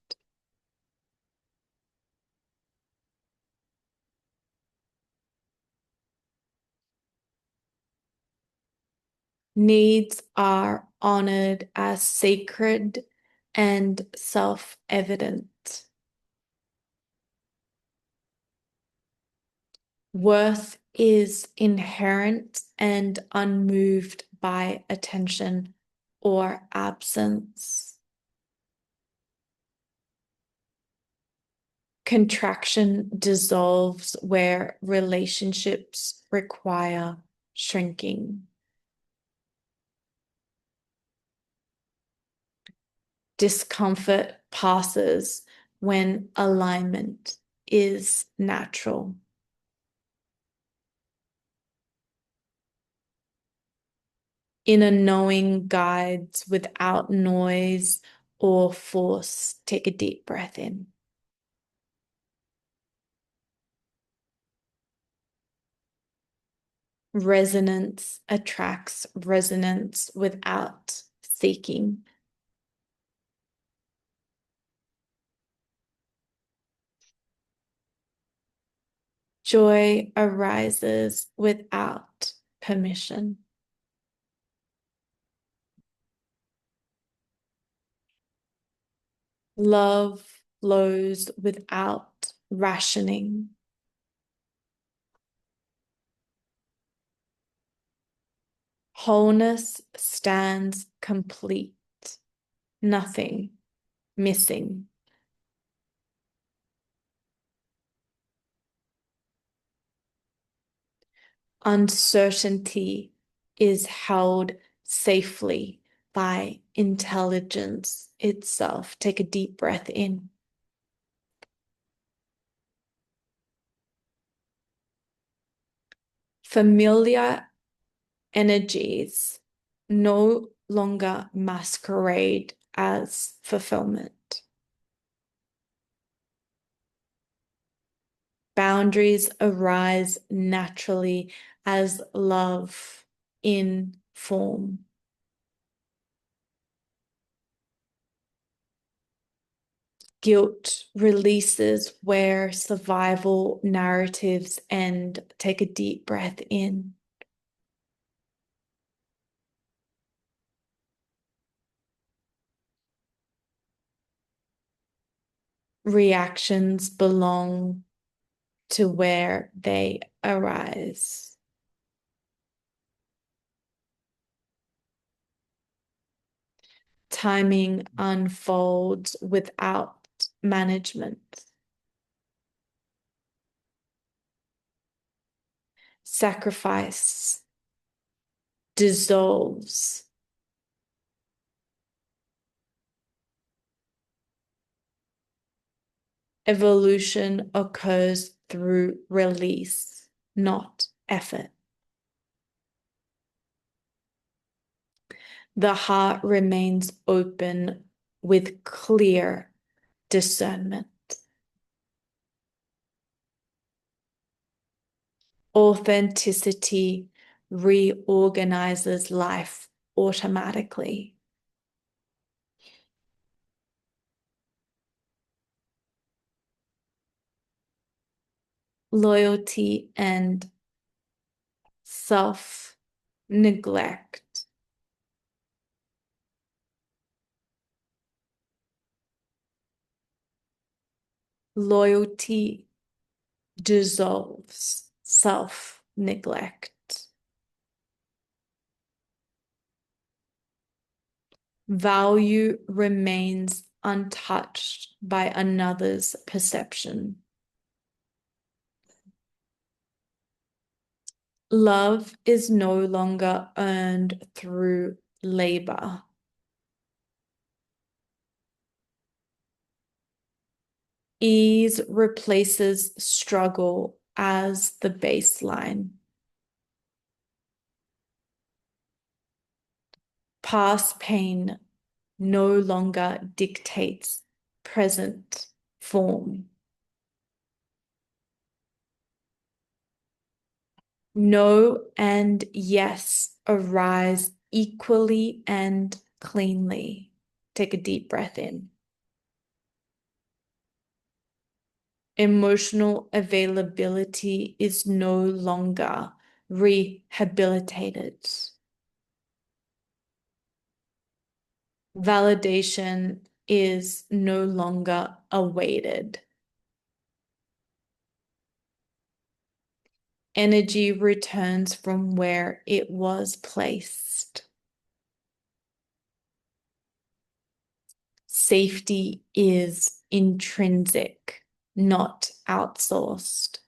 Needs are honored as sacred and self-evident. Worth is inherent and unmoved by attention or absence. Contraction dissolves where relationships require shrinking. Discomfort passes when alignment is natural. Inner knowing guides without noise or force. Take a deep breath in. Resonance attracts resonance without seeking. Joy arises without permission. Love flows without rationing. Wholeness stands complete, nothing missing. Uncertainty is held safely by intelligence itself. Take a deep breath in. Familiar energies no longer masquerade as fulfillment. Boundaries arise naturally as love in form. Guilt releases where survival narratives end. Take a deep breath in. Reactions belong to where they arise. Timing unfolds without management. Sacrifice dissolves. Evolution occurs through release, not effort. The heart remains open with clear discernment. Authenticity reorganizes life automatically. Loyalty and self-neglect. Loyalty dissolves self-neglect. Value remains untouched by another's perception. Love is no longer earned through labor. Ease replaces struggle as the baseline. Past pain no longer dictates present form. No and yes arise equally and cleanly. Take a deep breath in. Emotional availability is no longer rehabilitated. Validation is no longer awaited. Energy returns from where it was placed. Safety is intrinsic, not outsourced.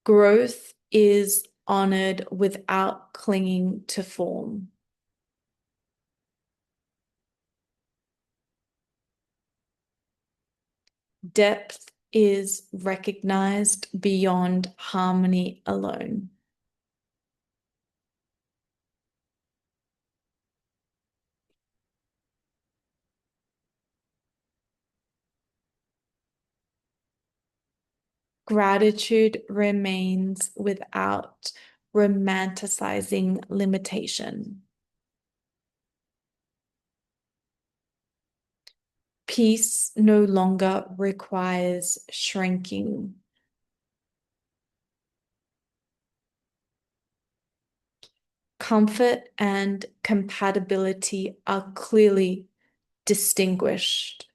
Growth is honored without clinging to form. Depth is recognized beyond harmony alone. Gratitude remains without romanticizing limitation. Peace no longer requires shrinking. Comfort and compatibility are clearly distinguished.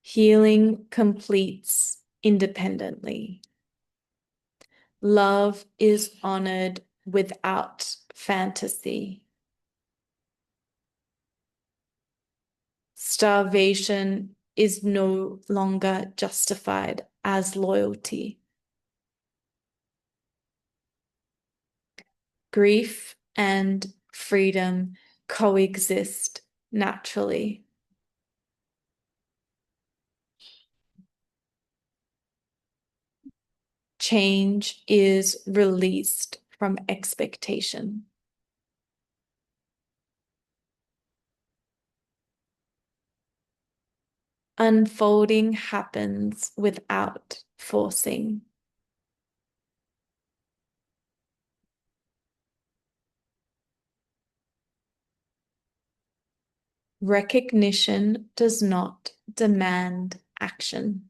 Healing completes independently. Love is honored without fantasy. Starvation is no longer justified as loyalty. Grief and freedom coexist naturally. Change is released from expectation. Unfolding happens without forcing. Recognition does not demand action.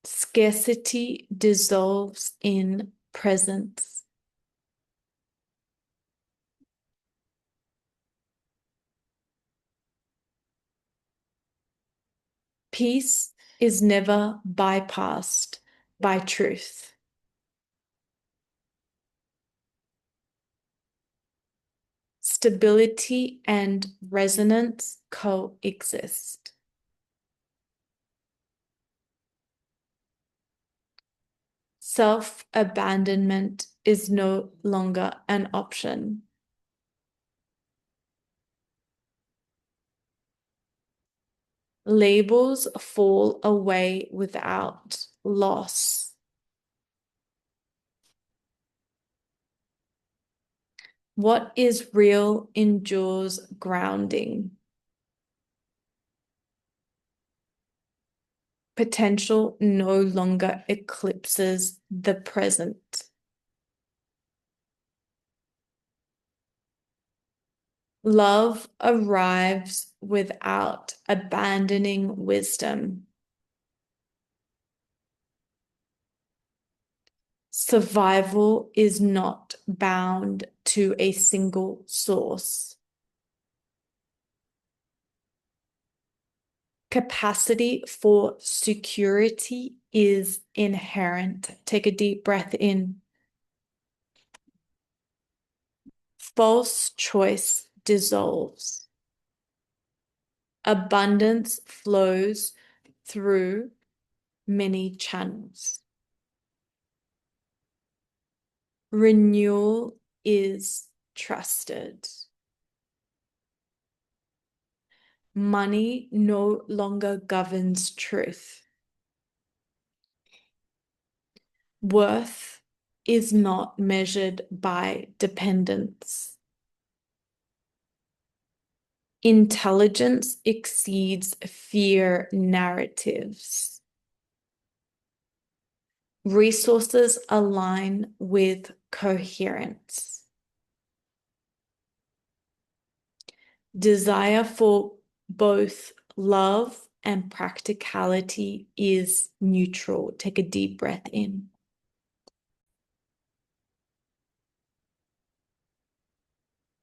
Scarcity dissolves in presence. Peace is never bypassed by truth. Stability and resonance coexist. Self-abandonment is no longer an option. Labels fall away without loss. What is real endures grounding. Potential no longer eclipses the present. Love arrives without abandoning wisdom. Survival is not bound to a single source. Capacity for security is inherent. Take a deep breath in. False choice dissolves. Abundance flows through many channels. Renewal is trusted. Money no longer governs truth. Worth is not measured by dependence. Intelligence exceeds fear narratives. Resources align with coherence. Desire for both love and practicality is neutral. Take a deep breath in.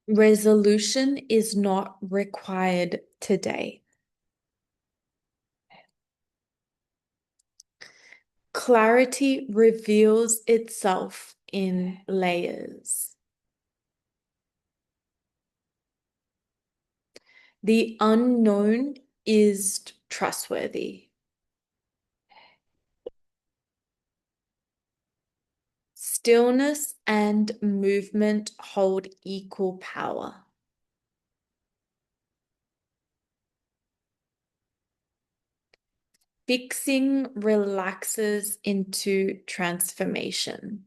Resolution is not required today. Clarity reveals itself in layers. The unknown is trustworthy. Stillness and movement hold equal power. Fixing relaxes into transformation.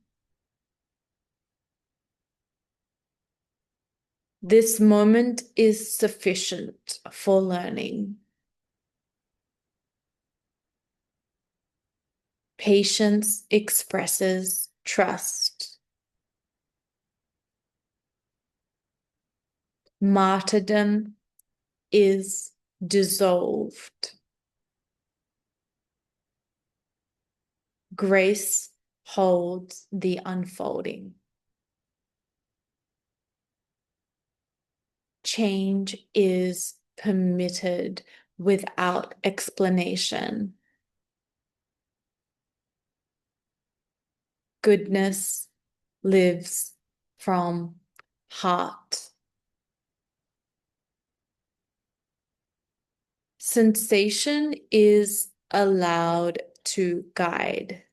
This moment is sufficient for learning. Patience expresses trust. Martyrdom is dissolved. Grace holds the unfolding. Change is permitted without explanation. Goodness lives from heart. Sensation is allowed to guide.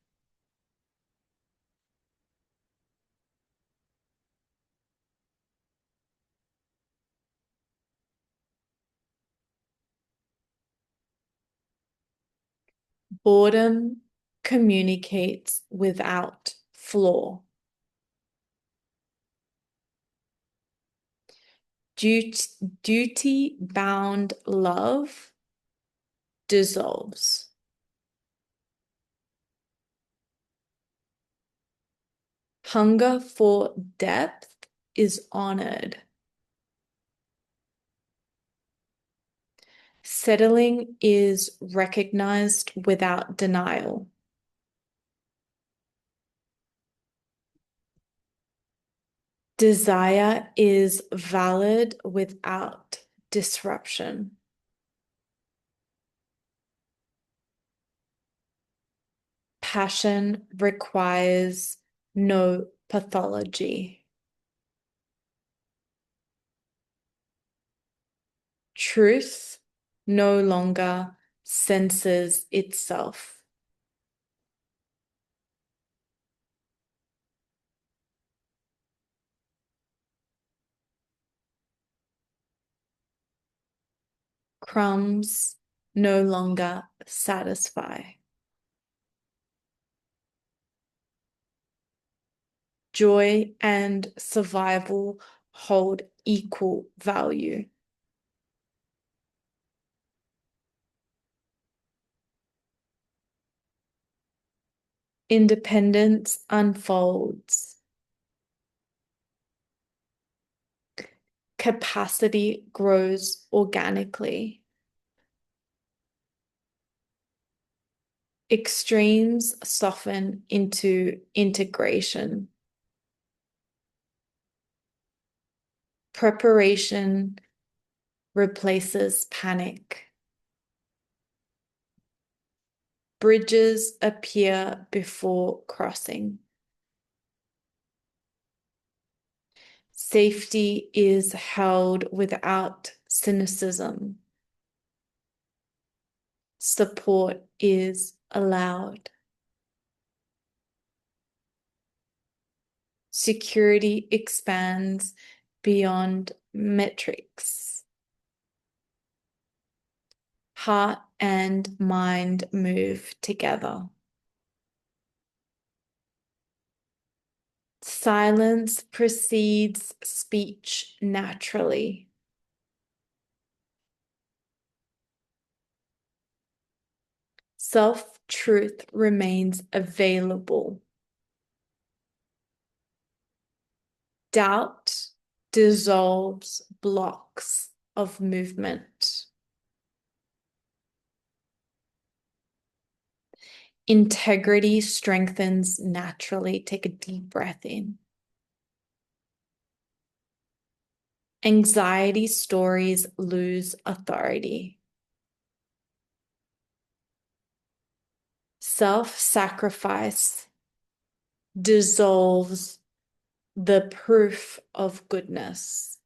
Boredom communicates without flaw. Duty-bound love dissolves. Hunger for depth is honored. Settling is recognized without denial. Desire is valid without disruption. Passion requires no pathology. Truth no longer censors itself. Crumbs no longer satisfy. Joy and survival hold equal value. Independence unfolds. Capacity grows organically. Extremes soften into integration. Preparation replaces panic. Bridges appear before crossing. Safety is held without cynicism. Support is allowed. Security expands beyond metrics. Heart and mind move together. Silence precedes speech naturally. Self-truth remains available. Doubt dissolves blocks of movement. Integrity strengthens naturally. Take a deep breath in. Anxiety stories lose authority. Self-sacrifice dissolves the proof of goodness.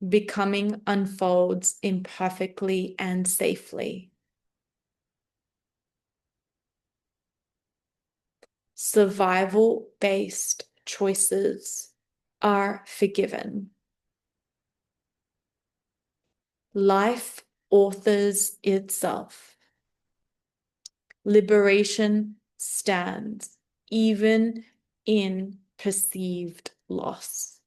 Becoming unfolds imperfectly and safely. Survival-based choices are forgiven. Life authors itself. Liberation stands even in perceived loss.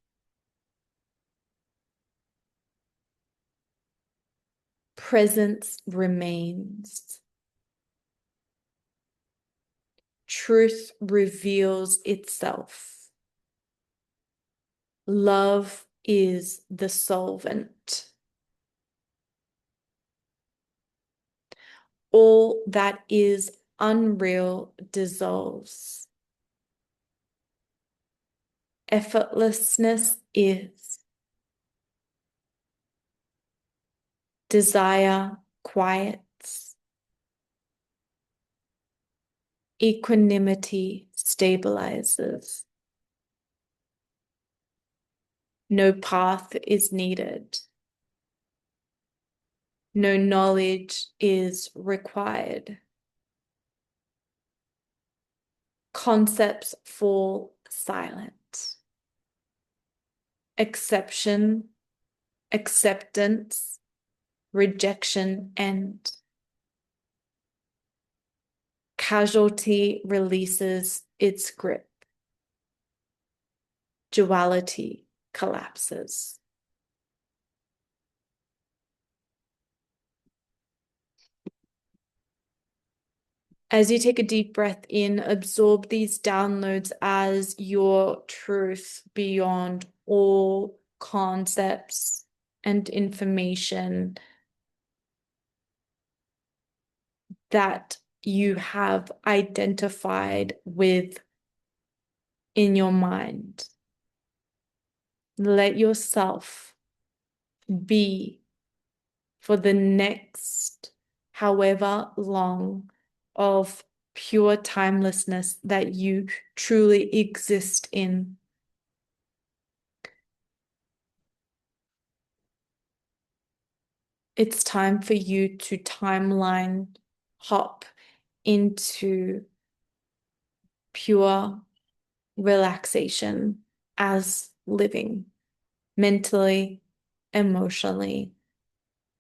Presence remains. Truth reveals itself. Love is the solvent. All that is unreal dissolves. Effortlessness is. Desire quiets. Equanimity stabilizes. No path is needed. No knowledge is required. Concepts fall silent. Exception, acceptance, rejection end. Casualty releases its grip. Duality collapses. As you take a deep breath in, absorb these downloads as your truth beyond all concepts and information that you have identified with in your mind. Let yourself be for the next however long of pure timelessness that you truly exist in. It's time for you to timeline hop into pure relaxation as living mentally, emotionally,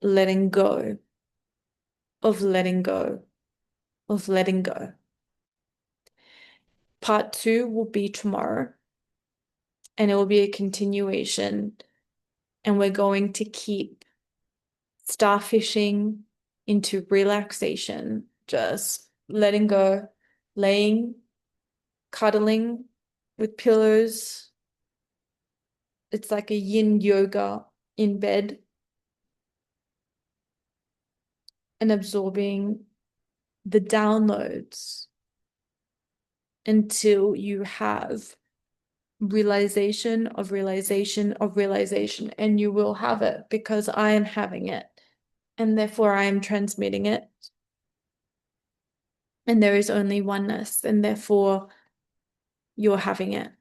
letting go, of letting go, of letting go. Part 2 will be tomorrow, and it will be a continuation. And we're going to keep starfishing into relaxation, just letting go, laying, cuddling with pillows. It's like a yin yoga in bed, and absorbing the downloads until you have realization of realization of realization, and you will have it because I am having it, and therefore I am transmitting it, and there is only oneness, and therefore you're having it.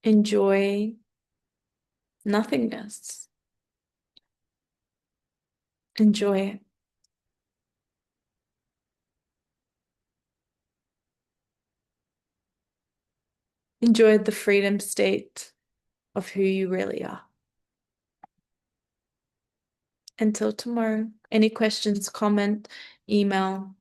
Enjoy nothingness. Enjoy it. Enjoy the freedom state of who you really are. Until tomorrow, any questions, comment, email.